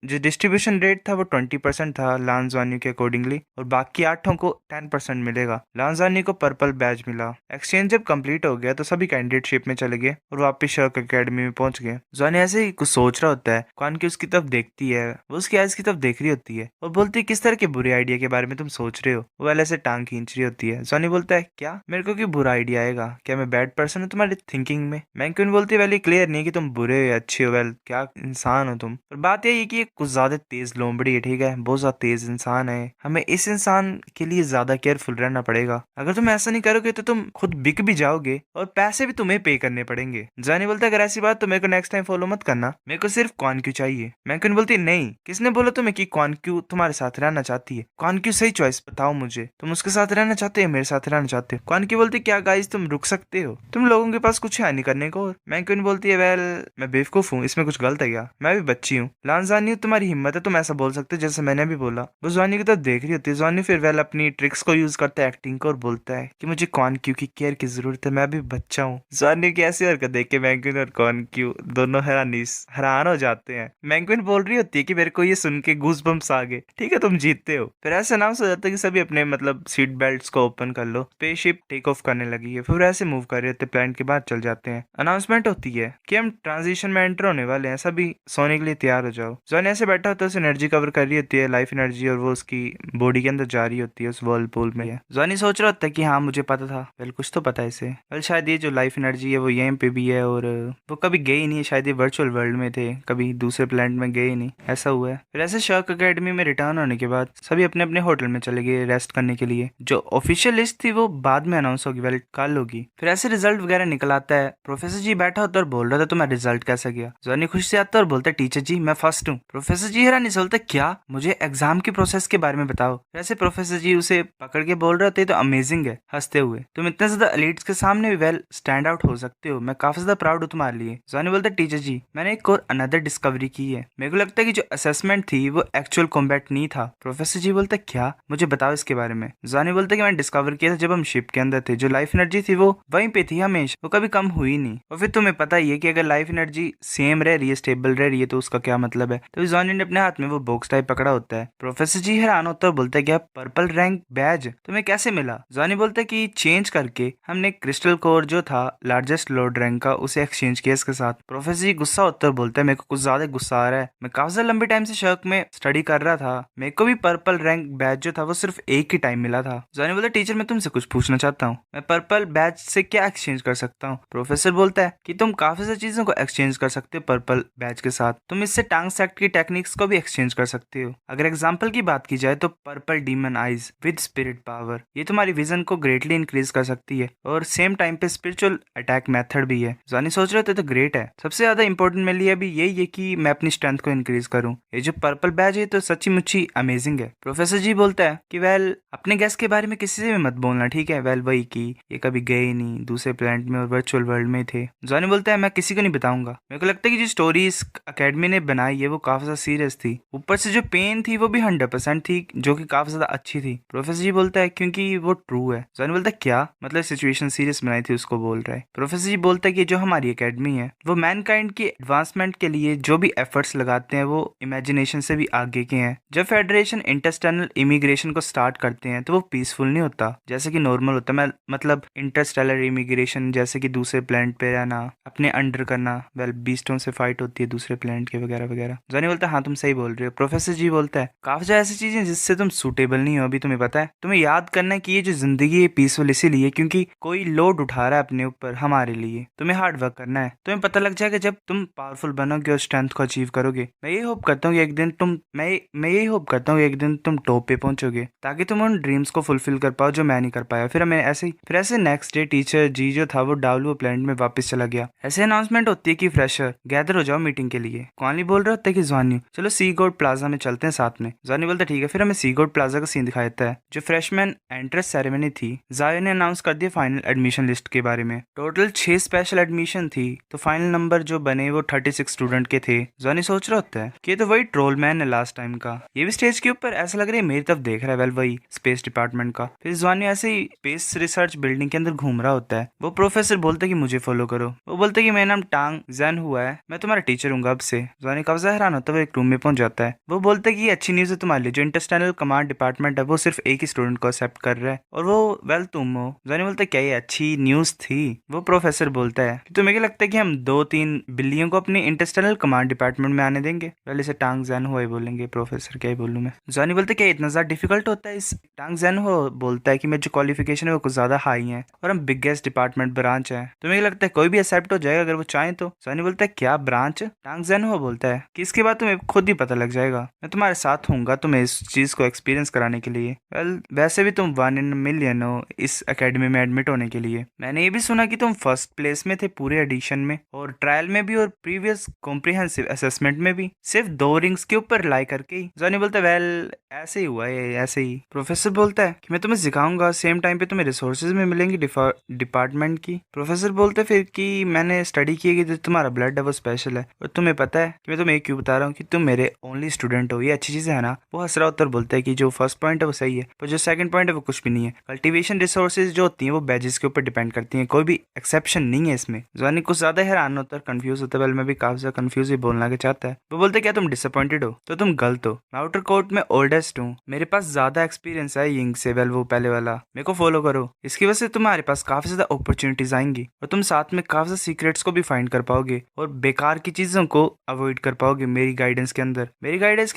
जो डिस्ट्रीब्यूशन रेट था वो 20% था लांजानी के अकॉर्डिंगली, और बाकी 8 को 10% मिलेगा। लांजानी को पर्पल बैज मिला। एक्सचेंज जब कंप्लीट हो गया तो सभी कैंडिडेट शिप में चले गए और वापस शर्क एकेडमी में पहुंच गए। जॉनी ऐसे ही कुछ सोच रहा होता है, कौन की उसकी तरफ देखती है, वो उसकी आइज की तरफ देख रही होती है और बोलती है किस तरह के बुरे आइडिया के बारे में तुम सोच रहे हो। वो वाले से टांग खींच रही होती है। जॉनी बोलता है क्या मेरे को क्यों बुरा आइडिया आएगा, क्या मैं बैड पर्सन हूँ तुम्हारी थिंकिंग में। मैंक्विन बोलती है वेल क्लियर नहीं कि तुम बुरे हो या अच्छे हो, वेल क्या इंसान हो तुम। पर बात यही है कि कुछ ज्यादा तेज लोमड़ी है, ठीक है, बहुत ज्यादा तेज इंसान है, हमें इस इंसान के लिए ज्यादा केयरफुल रहना पड़ेगा। अगर तुम ऐसा नहीं करोगे तो तुम खुद बिक भी जाओगे और पैसे भी तुम्हें पे करने पड़ेंगे। जॉनी बोलता है अगर ऐसी बात तो मेरे को नेक्स्ट टाइम फॉलो मत करना, मेरे को सिर्फ कॉन क्यू चाहिए। मैंक्विन बोलती है नहीं, किसने बोला तुम्हें कि कॉन क्यू तुम्हारे साथ रहना चाहती है, कॉन क्यू सही चॉइस बताओ मुझे, तुम उसके साथ रहना चाहते हो मेरे साथ रहना चाहते हो। कॉन क्यू बोलती क्या गाइस तुम रुक सकते हो, तुम लोगों के पास कुछ है नहीं करने को। मैंक्विन बोलती है वेल मैं बेवकूफ हूँ, इसमें कुछ गलत है क्या, मैं भी बच्ची हूँ। लांजानी तुम्हारी हिम्मत है तुम ऐसा बोल सकते हो जैसे मैंने भी बोला। वो जॉनी की तरफ देख रही होती है। जॉनी फिर वेल अपनी ट्रिक्स को यूज करता है एक्टिंग को और बोलता है कि मुझे कॉन क्यू की केयर की जरूरत है, मैं भी बच्चा हूँ। जॉनी की ऐसी हरकत देख के मैंक्विन और कॉन क्यू दोनों हैरान हो जाते हैं। मैंक्विन बोल रही होती है कि मेरे को ये सुन के गूज बम्स आ गए, ठीक है तुम जीतते हो। फिर ऐसे अनाउंस हो जाता है कि सभी अपने मतलब सीट बेल्ट को ओपन कर लो, स्पेसशिप टेक ऑफ करने लगी है। फिर ऐसे मूव कर रहे होते प्लेनेट के बाहर चल जाते हैं। अनाउंसमेंट होती है कि हम ट्रांजिशन में एंटर होने वाले हैं, सभी सोने के लिए तैयार हो जाओ। जॉनी ऐसे बैठा होता है, उसे एनर्जी कवर कर रही होती है, लाइफ एनर्जी, और वो उसकी बॉडी के अंदर जा रही होती है उस वर्लपूल में। जॉनी सोच रहा होता है कि हाँ मुझे पता था, वेल कुछ तो पता है इसे, वेल शायद ये जो लाइफ एनर्जी है वो यहीं पे भी है और वो कभी गए ही नहीं है, शायद ये वर्चुअल वर्ल्ड में थे, कभी दूसरे प्लेनेट में गए ही नहीं, ऐसा हुआ है। फिर ऐसे शर्क एकेडमी में रिटर्न होने के बाद सभी अपने अपने होटल में चले गए रेस्ट करने के लिए। जो ऑफिशियल लिस्ट थी वो बाद में अनाउंस होगी, वेल कल होगी। फिर ऐसे रिजल्ट वगैरह निकल आता है। प्रोफेसर जी बैठा होता और बोल रहा था तुम्हारा रिजल्ट कैसा गया। जॉनी खुशी से आता और बोलता है टीचर जी मैं फर्स्ट हूँ। प्रोफेसर जी हैरानी से बोलते क्या, मुझे एग्जाम के प्रोसेस के बारे में बताओ। वैसे प्रोफेसर जी उसे पकड़ के बोल रहे थे तो अमेजिंग है, हंसते हुए, तुम इतने ज्यादा एलिट्स के सामने भी वेल स्टैंड आउट हो सकते हो, मैं काफी ज्यादा प्राउड हूँ तुम्हारे लिए। जॉनी बोलता है टीचर जी मैंने एक और अनदर डिस्कवरी की है, मेरे को लगता है कि जो असेसमेंट थी वो एक्चुअल कॉम्बैट नहीं था। प्रोफेसर जी बोलते क्या, मुझे बताओ इसके बारे में। जॉनी बोलता है कि मैंने डिस्कवर किया था जब हम शिप के अंदर थे, जो लाइफ एनर्जी थी वो वहीं पे थी हमेशा, वो कभी कम हुई नहीं। और फिर तुम्हें पता ही है कि अगर लाइफ एनर्जी सेम रह रही है, स्टेबल रह रही है, तो उसका क्या मतलब है। तो जॉनी ने अपने हाथ में वो बॉक्स टाइप पकड़ा होता है। प्रोफेसर जी हैरान होता है, बोलता है क्या पर्पल रैंक बैज तुम्हें कैसे मिला। जॉनी बोलता है कि चेंज करके हमने क्रिस्टल कोर जो था लार्जेस्ट लॉर्ड रैंक का उसे एक्सचेंज किया इसके साथ। प्रोफेसर जी गुस्सा होता है, बोलता है मेरे को कुछ ज्यादा गुस्सा आ रहा है, मैं काफी लंबे टाइम से शर्क में स्टडी कर रहा था, मेरे को भी पर्पल रैंक बैज जो था वो सिर्फ एक ही टाइम मिला था। जॉनी बोलता है टीचर मैं तुमसे कुछ पूछना चाहता हूँ, मैं पर्पल बैज से क्या एक्सचेंज कर सकता हूँ। प्रोफेसर बोलता है कि तुम काफी सारी चीजों को एक्सचेंज कर सकते हो पर्पल बैज के साथ, तुम इससे टांग सेक्ट की टेक्निक्स को भी एक्सचेंज कर सकते हो। अगर एग्जाम्पल की बात की जाए तो purple demon eyes with spirit power, ये तुम्हारी विजन को ग्रेटली इंक्रीज कर सकती है और सेम टाइम पे स्पिरिचुअल अटैक मेथड भी है। जॉनी सोच रहे थे तो ग्रेट है, सबसे ज्यादा इंपॉर्टेंट मेरे लिए अभी यही है कि मैं अपनी स्ट्रेंथ को इंक्रीज करूं। ये जो पर्पल बैज है तो सच्ची मुच्ची अमेजिंग है। प्रोफेसर जी बोलता है कि वेल अपने गैस के बारे में किसी से भी मत बोलना, ठीक है, वेल वही की ये कभी गए नहीं, दूसरे प्लेनेट में और वर्चुअल वर्ल्ड में थे। जॉनी बोलता है मैं किसी को नहीं बताऊंगा, मेरे को लगता है कि जो स्टोरी इस एकेडमी ने बनाई है वो काफी ज्यादा सीरियस थी, ऊपर से जो पेन थी वो भी 100% थी, जो कि काफी ज्यादा अच्छी थी। प्रोफेसर जी बोलता है क्योंकि वो ट्रू है। जॉनी बोलता है क्या मतलब, सिचुएशन सीरियस बनाई थी उसको बोल रहा है। प्रोफेसर जी बोलता है कि जो हमारी एकेडमी है वो मैनकाइंड की एडवांसमेंट के लिए जो भी एफर्ट्स लगाते हैं वो इमेजिनेशन से भी आगे के हैं। जब फेडरेशन इंटरस्टेलर इमिग्रेशन को स्टार्ट करते हैं तो वो पीसफुल नहीं होता जैसे कि नॉर्मल होता है। मतलब इंटरस्टेलर इमिग्रेशन जैसे कि दूसरे प्लेनेट पे रहना, अपने अंडर करना, वेल बीस्टों से फाइट होती है दूसरे प्लेनेट के वगैरह वगैरह। जॉनी बोलता है हाँ तुम सही बोल रहे हो। प्रोफेसर जी बोलता है काफी ज्यादा ऐसी चीजें जिससे तुम सूटेबल नहीं हो अभी, तुम्हें पता है। तुम्हें याद करना है कि ये जो जिंदगी है पीसफुल इसीलिए क्योंकि कोई लोड उठा रहा है अपने ऊपर हमारे लिए। तुम्हें हार्ड वर्क करना है, तुम्हें पता लग जाएगा जब तुम पावरफुल बनोगे और स्ट्रेंथ को अचीव करोगे। मैं यही होप करता हूँ कि एक दिन तुम मैं यही होप करता हूँ एक दिन तुम टॉप पे पहुंचोगे ताकि तुम उन ड्रीम्स को फुलफिल कर पाओ जो मैं नहीं कर पाया। फिर ऐसे नेक्स्ट डे टीचर जी जो था वो डाब्ल्यू प्लेनेट में वापस चला गया। ऐसे अनाउंसमेंट होती है कि फ्रेशर गैदर हो जाओ मीटिंग के लिए। कॉनली बोल रहा होता है कि जॉनी चलो सी गोड प्लाजा में चलते हैं साथ में। जॉनी बोलता है ठीक है। फिर हमें सी गोड प्लाजा का सीन दिखाया देता है जो फ्रेशमैन एंट्रेंस सेरेमनी थी। जायो ने अनाउंस कर दिया फाइनल एडमिशन लिस्ट के बारे में। टोटल 6 स्पेशल एडमिशन थी तो फाइनल नंबर जो बने वो 36 स्टूडेंट के थे। जॉनी सोच रहा होता है कि ये तो वही ट्रोल मैन है लास्ट टाइम का। ये भी स्टेज के ऊपर ऐसा लग रहा है मेरी तरफ देख रहा है, वेल वही स्पेस डिपार्टमेंट का। फिर जॉनी ऐसे ही स्पेस रिसर्च बिल्डिंग के अंदर घूम रहा होता है। वो प्रोफेसर बोलते कि मुझे फॉलो करो। वो बोलते कि मेरा नाम टांग जैन हुआ है, मैं तुम्हारा टीचर हूँ अब से। जॉनी काफी हैरान होता है, वो एक रूम में पहुंच जाता है। वो बोलते कि ये अच्छी न्यूज है तुम्हारे लिए, जो इंटरस्टेलर कमांड डिपार्टमेंट है वो सिर्फ एक ही स्टूडेंट को एक्सेप्ट कर रहा है और वो वेल तुम हो। जॉनी बोलता है क्या ये अच्छी न्यूज थी? वो प्रोफेसर बोलता है कि तुम्हें क्या लगता है कि हम 2-3 बिल्लियों को अपने इंटरस्टेलर कमांड डिपार्टमेंट में आने देंगे? पहले से टांग जैन हुआ ही बोलेंगे, प्रोफेसर क्या ही बोलूं मैं। जॉनी बोलते क्या इतना ज्यादा डिफिकल्ट होता है? इस टांग जैन हो बोलता है कि मेरी जो क्वालिफिकेशन है वो कुछ ज्यादा हाई है और हम बिगेस्ट डिपार्टमेंट ब्रांच है। तुम्हें क्या लगता है कोई भी एक्सेप्ट हो जाएगा अगर वो चाहे तो? जॉनी बोलता है क्या ब्रांच? टांग जैन हो बोलता है कि इसके बाद तुम्हें खुद ही पता लग जाएगा, मैं तुम्हारे साथ हूँगा तुम्हें इस चीज को एक्सपीरियंस कराने के लिए। वेल वैसे भी तुम 1 in a million हो इस एकेडमी में एडमिट होने के लिए। मैंने ये भी सुना कि तुम फर्स्ट प्लेस में थे पूरे एडिशन में और ट्रायल में भी और प्रीवियस कॉम्प्रिहेंसिव असेसमेंट में भी, सिर्फ 2 रिंग्स के ऊपर लाई करके ही। जॉनी बोलता है वेल ऐसे ही हुआ है, ऐसे ही। प्रोफेसर बोलता है कि मैं तुम्हें सिखाऊंगा, सेम टाइम पे तुम्हें रिसोर्सेज में मिलेंगी डिपार्टमेंट की। प्रोफेसर बोलते फिर कि मैंने स्टडी की है कि जो तुम्हारा ब्लड है वो स्पेशल है और तुम्हें पता है कि मैं तुम्हें क्यों बता रहा हूँ कि तुम मेरे ओनली स्टूडेंट हो, ये अच्छी चीज है ना? वो हंस रहा होता है और बोलता है कि जो फर्स्ट पॉइंट है वो सही है पर जो सेकंड पॉइंट है वो कुछ भी नहीं है। कल्टीवेशन रिसोर्सेज जो होती हैं वो बैजेस के ऊपर डिपेंड करती हैं, कोई भी एक्सेप्शन नहीं है इसमें। जॉनी कुछ ज्यादा हैरान होता है, कंफ्यूज होता है। मैं भी काफी ज्यादा कंफ्यूज ही बोलना के चाहता है। वो बोलते क्या तुम डिसअपॉइंटेड हो? तो तुम गलत हो, मैं आउटर कोर्ट में ओल्डेस्ट हूँ, मेरे पास ज्यादा एक्सपीरियंस है यिंग से। वेल वो पहले वाला, मेरे को फॉलो करो। इसकी वजह से तुम्हारे पास काफी ज्यादा अपॉर्चुनिटीज आएंगी और तुम साथ में काफी ज्यादा सीक्रेट्स को भी फाइंड कर पाओगे और बेकार की चीजों को अवॉइड कर पाओगे। मेरी गाइडेंस के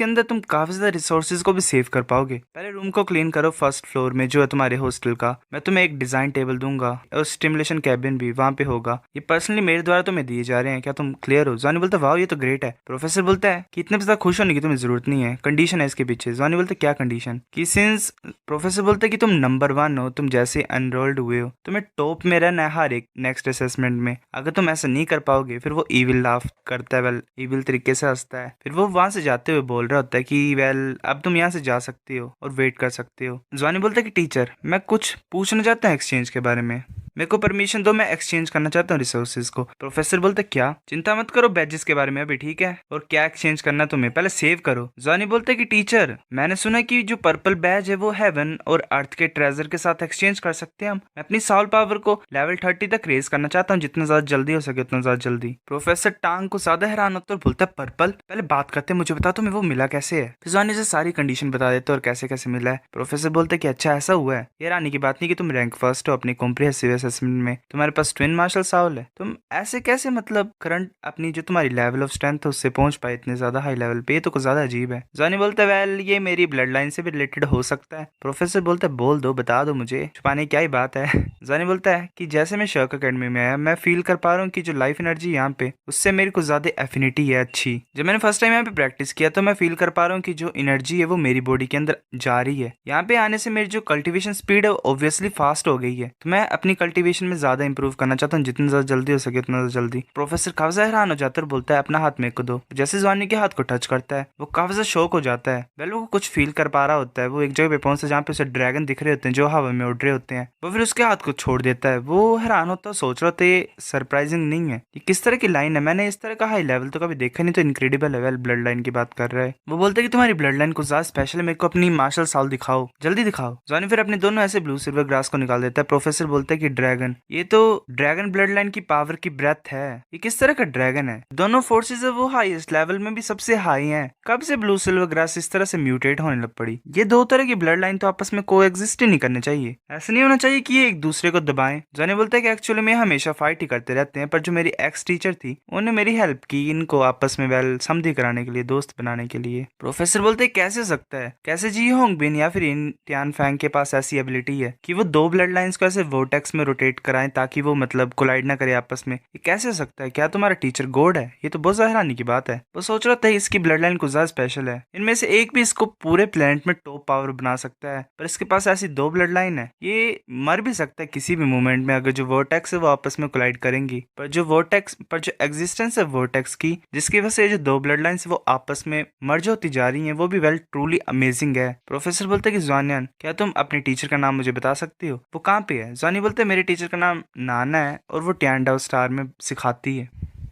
अंदर तुम काफी ज्यादा रिसोर्सेज को भी सेव कर पाओगे। पहले रूम को क्लीन करो फर्स्ट फ्लोर में जो है तुम्हारे हॉस्टल का। मैं तुम्हें एक डिजाइन टेबल दूंगा और स्टिमुलेशन कैबिन भी वहां पे होगा, ये पर्सनली मेरे द्वारा तुम्हें दिए जा रहे हैं। क्या तुम क्लियर हो? जॉनी बोलता है वाह ये तो ग्रेट है। प्रोफेसर बोलता है कि इतने ज्यादा खुश होने की तुम्हें जरूरत नहीं है, कंडीशन है इसके पीछे। जॉनी बोलता है क्या कंडीशन? कि सिंस प्रोफेसर बोलता है कि तुम नंबर 1 हो, तुम जैसे एनरोल्ड हुए हो, तुम्हें टॉप में रहना है हर एक नेक्स्ट असेसमेंट में। अगर तुम ऐसा नहीं कर पाओगे फिर वो ईविल लाफ करता है, वेल ईविल तरीके से हंसता है। फिर वो वहां से जाते हुए बोल रहा होता है कि वेल अब तुम यहाँ से जा सकते हो और वेट कर सकते हो। जॉनी बोलता है कि टीचर मैं कुछ पूछना चाहता हूँ एक्सचेंज के बारे में, मेरे को परमिशन दो, मैं एक्सचेंज करना चाहता हूँ रिसोर्सेज को। प्रोफेसर बोलते क्या? चिंता मत करो बैजेस के बारे में अभी, ठीक है? और क्या एक्सचेंज करना तुम्हें पहले सेव करो। जॉनी बोलते कि टीचर मैंने सुना कि जो पर्पल बैज है वो हेवन और अर्थ के ट्रेजर के साथ एक्सचेंज कर सकते हैं हम। मैं अपनी साउल पावर को लेवल 30 तक रेज करना चाहता हूँ, जितना ज्यादा जल्दी हो सके उतना ज्यादा जल्दी। प्रोफेसर टांग को ज्यादा हैरान होता है और बोलता है पर्पल, पहले बात करते मुझे बता तुम्हें वो मिला कैसे है। फिर जॉनी से सारी कंडीशन बता देते और कैसे कैसे मिला है। प्रोफेसर बोलते कि अच्छा ऐसा हुआ है, ये रानी की बात नहीं कि तुम रैंक फर्स्ट हो अपनी कॉम्प्रिहेंसिव असेसमेंट में, तुम्हारे पास ट्विन मार्शल साउल है, तुम ऐसे कैसे मतलब करंट अपनी जो तुम्हारी लेवल ऑफ स्ट्रेंथ है उससे पहुंच पाए इतने ज्यादा हाई लेवल पे? ये तो कुछ ज्यादा अजीब है। जॉनी बोलता है वेल ये मेरी ब्लड लाइन से भी रिलेटेड हो सकता है। प्रोफेसर बोलता है बोल दो, बता दो मुझे, छुपाने की क्या ही बात है। जॉनी बोलता है कि जैसे मैं शर्क अकेडमी में आया मैं फील कर पा रहा हूँ कि जो लाइफ एनर्जी यहाँ पे उससे मेरी कुछ ज्यादा एफिनिटी है अच्छी। जब मैंने फर्स्ट टाइम यहाँ पे प्रैक्टिस किया तो मैं फील कर पा रहा हूँ कि जो एनर्जी है वो मेरी बॉडी के अंदर जा रही है। यहाँ पे आने से मेरी जो कल्टिवेशन स्पीड है ऑब्वियसली फास्ट हो गई है, तो मैं अपनी कल्टीवेशन में ज्यादा इंप्रूव करना चाहता हूँ, जितना ज्यादा जल्दी हो सके उतना ज्यादा जल्दी। प्रोफेसर काफी हैरान हो जाता है और बोलता है अपना हाथ मेरे को दो। जैसे जॉनी के हाथ को टच करता है वो काफी ज्यादा शॉक हो जाता है। वेल वो कुछ फील कर पा रहा होता है। वो एक जगह पे पहुंचता है जहाँ पे उसे ड्रैगन दिख रहे होते हैं जो हवा में उड़ रहे होते हैं। वो फिर उसके हाथ को छोड़ देता है। वो हैरान होता है, सोच रहा था ये सरप्राइजिंग नहीं है, ये किस तरह की लाइन है, मैंने इस तरह का हाई लेवल तो कभी देखा नहीं, तो इनक्रेडिबल है। वेल ब्लड लाइन की बात कर रहा है। वो बोलते हैं कि तुम्हारी ब्लड लाइन कुछ ज्यादा स्पेशल है, मेरे को अपनी मार्शल साल दिखाओ, जल्दी दिखाओ। जॉनी फिर अपने दोनों ऐसे ब्लू सिल्वर ग्रास को निकाल देता है। प्रोफेसर बोलता है कि ड्रैगन, ये तो ड्रैगन ब्लड लाइन की पावर की ब्रेथ है, ये किस तरह का ड्रैगन है। दोनों फोर्सेस है वो हाईएस्ट लेवल में भी सबसे हाई हैं। कब से ब्लू सिल्वर ग्रास इस तरह से म्यूटेट होने लग पड़ी। ये दो तरह की ब्लड लाइन तो आपस में को एग्जिस्ट ही नहीं करने चाहिए, ऐसा नहीं होना चाहिए कि ये एक दूसरे को दबाएं। जॉनी बोलता है कि एक्चुअली में हमेशा फाइट ही करते रहते हैं, पर जो मेरी एक्स टीचर थी उन्होंने मेरी हेल्प की इनको आपस में वेल समझी कराने के लिए, दोस्त बनाने के लिए। प्रोफेसर बोलते हैं कैसे हो सकता है, कैसे जी होंग बिन या फिर इन टियान फैंग के पास ऐसी एबिलिटी है कि वो दो ब्लड लाइंस को ऐसे वोर्टेक्स में रोटेट कराएं ताकि वो मतलब कोलाइड ना करे आपस में। ये कैसे हो सकता है, क्या तुम्हारा टीचर गॉड है? ये तो बहुत हैरानी की बात है। वो सोच रहा था इसकी ब्लड लाइन कुछ ज्यादा स्पेशल है, इनमें से एक भी इसको पूरे प्लेनेट में टॉप पावर बना सकता है, पर इसके पास ऐसी दो ब्लड लाइन है, ये मर भी सकता है किसी भी मोमेंट में अगर जो वोर्टेक्स है वो आपस में कोलाइड करेंगी। पर जो एग्जिस्टेंस है वोर्टेक्स की, जिसकी वजह से जो दो ब्लड लाइंस वो आपस में मर्ज होती जा रही हैं, वो भी वेल ट्रूली अमेजिंग है। प्रोफेसर बोलते हैं कि जॉनियन, क्या तुम अपने टीचर का नाम मुझे बता सकती हो, वो कहाँ पे है? जॉनी बोलते हैं मेरे टीचर का नाम नाना है और वो टैंडाउ स्टार में सिखाती है।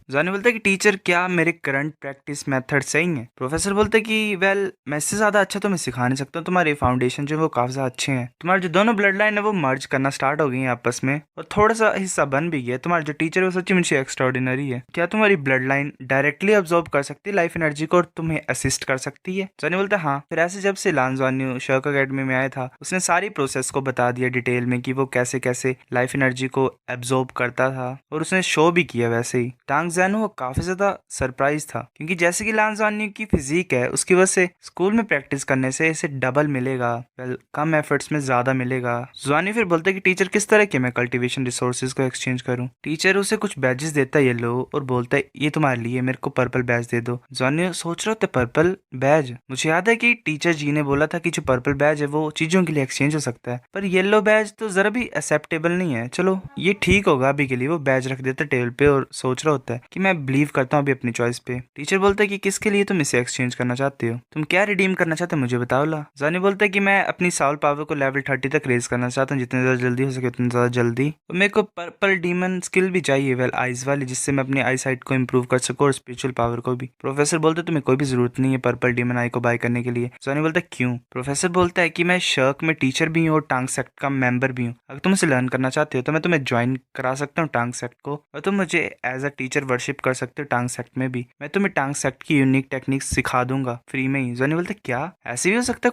जॉनी बोलता है कि टीचर क्या मेरे करंट प्रैक्टिस मेथड सही है? प्रोफेसर बोलते हैं कि वेल मैं इससे ज्यादा अच्छा तो मैं सिखा नहीं सकता, तुम्हारे फाउंडेशन जो वो काफी ज्यादा अच्छे हैं, तुम्हारे जो दोनों ब्लड लाइन है वो मर्ज करना स्टार्ट हो गई है आपस में और थोड़ा सा हिस्सा बन भी गया। तुम्हारा जो टीचर है वो सच्ची मुझे एक्स्ट्राऑर्डिनरी है। क्या तुम्हारी ब्लड लाइन डायरेक्टली ऑब्जॉर्व कर सकती है लाइफ एनर्जी को और तुम्हें असिस्ट कर सकती है? जॉनी बोलता है हाँ। फिर ऐसे जब से लान जॉनी शर्क अकेडमी में आया था उसने सारी प्रोसेस को बता दिया डिटेल में कि वो कैसे कैसे लाइफ एनर्जी को एब्जॉर्ब करता था और उसने शो भी किया। वैसे ही टांग जैनो काफी ज्यादा सरप्राइज था क्योंकि जैसे कि लांजानी की फिजिक है उसकी वजह से स्कूल में प्रैक्टिस करने से इसे डबल मिलेगा, वेल कम एफर्ट्स में ज्यादा मिलेगा। जुआनी फिर बोलते कि टीचर किस तरह के मैं कल्टीवेशन रिसोर्सेज को एक्सचेंज करूं। टीचर उसे कुछ बैजेस देता है येलो और बोलता है ये तुम्हारे लिए, मेरे को पर्पल बैज दे दो। जुआनी सोच रहा था पर्पल बैज, मुझे याद है कि टीचर जी ने बोला था कि जो पर्पल बैज है वो चीजों के लिए एक्सचेंज हो सकता है, पर येलो बैज तो जरा भी एक्सेप्टेबल नहीं है। चलो ये ठीक होगा अभी के लिए। वो बैज रख देता टेबल पे और सोच रहा होता है कि मैं बिलीव करता हूँ अभी अपनी चॉइस पे। टीचर बोलता है कि किसके लिए तुम इसे एक्सचेंज करना चाहते हो, तुम क्या रिडीम करना चाहते हो मुझे बताओ ला। जानी बोलता है कि मैं अपनी साउल पावर को लेवल 30 तक रेज करना चाहता हूँ, जितने ज्यादा जल्दी हो सके उतनी ज्यादा जल्दी। और मेरे को पर्पल डीमन स्किल भी चाहिए, वेल आइज वाली, जिससे मैं अपनी आई साइट को इंप्रूव कर सकूँ और स्पिरिचुअल पावर को भी। प्रोफेसर बोलते तुम्हें कोई भी जरूरत नहीं है पर्पल डीमन आई को बाय करने के लिए। जानी बोलता है क्यों? प्रोफेसर बोलता है कि मैं शर्क में टीचर भी हूँ और टांग सेक्ट का मेंबर भी हूँ, अगर तुम इसे लर्न करना चाहते हो तो मैं तुम्हें ज्वाइन करा सकता हूँ टांग सेक्ट को, और तुम मुझे एज अ टीचर वर्शिप कर सकते हो टांग सेक्ट में भी। मैं तुम्हें टांग सेक्ट की यूनिक टेक्निक्स सिखा दूंगा फ्री में ही। जोनी बोलते क्या ऐसे भी हो सकता है?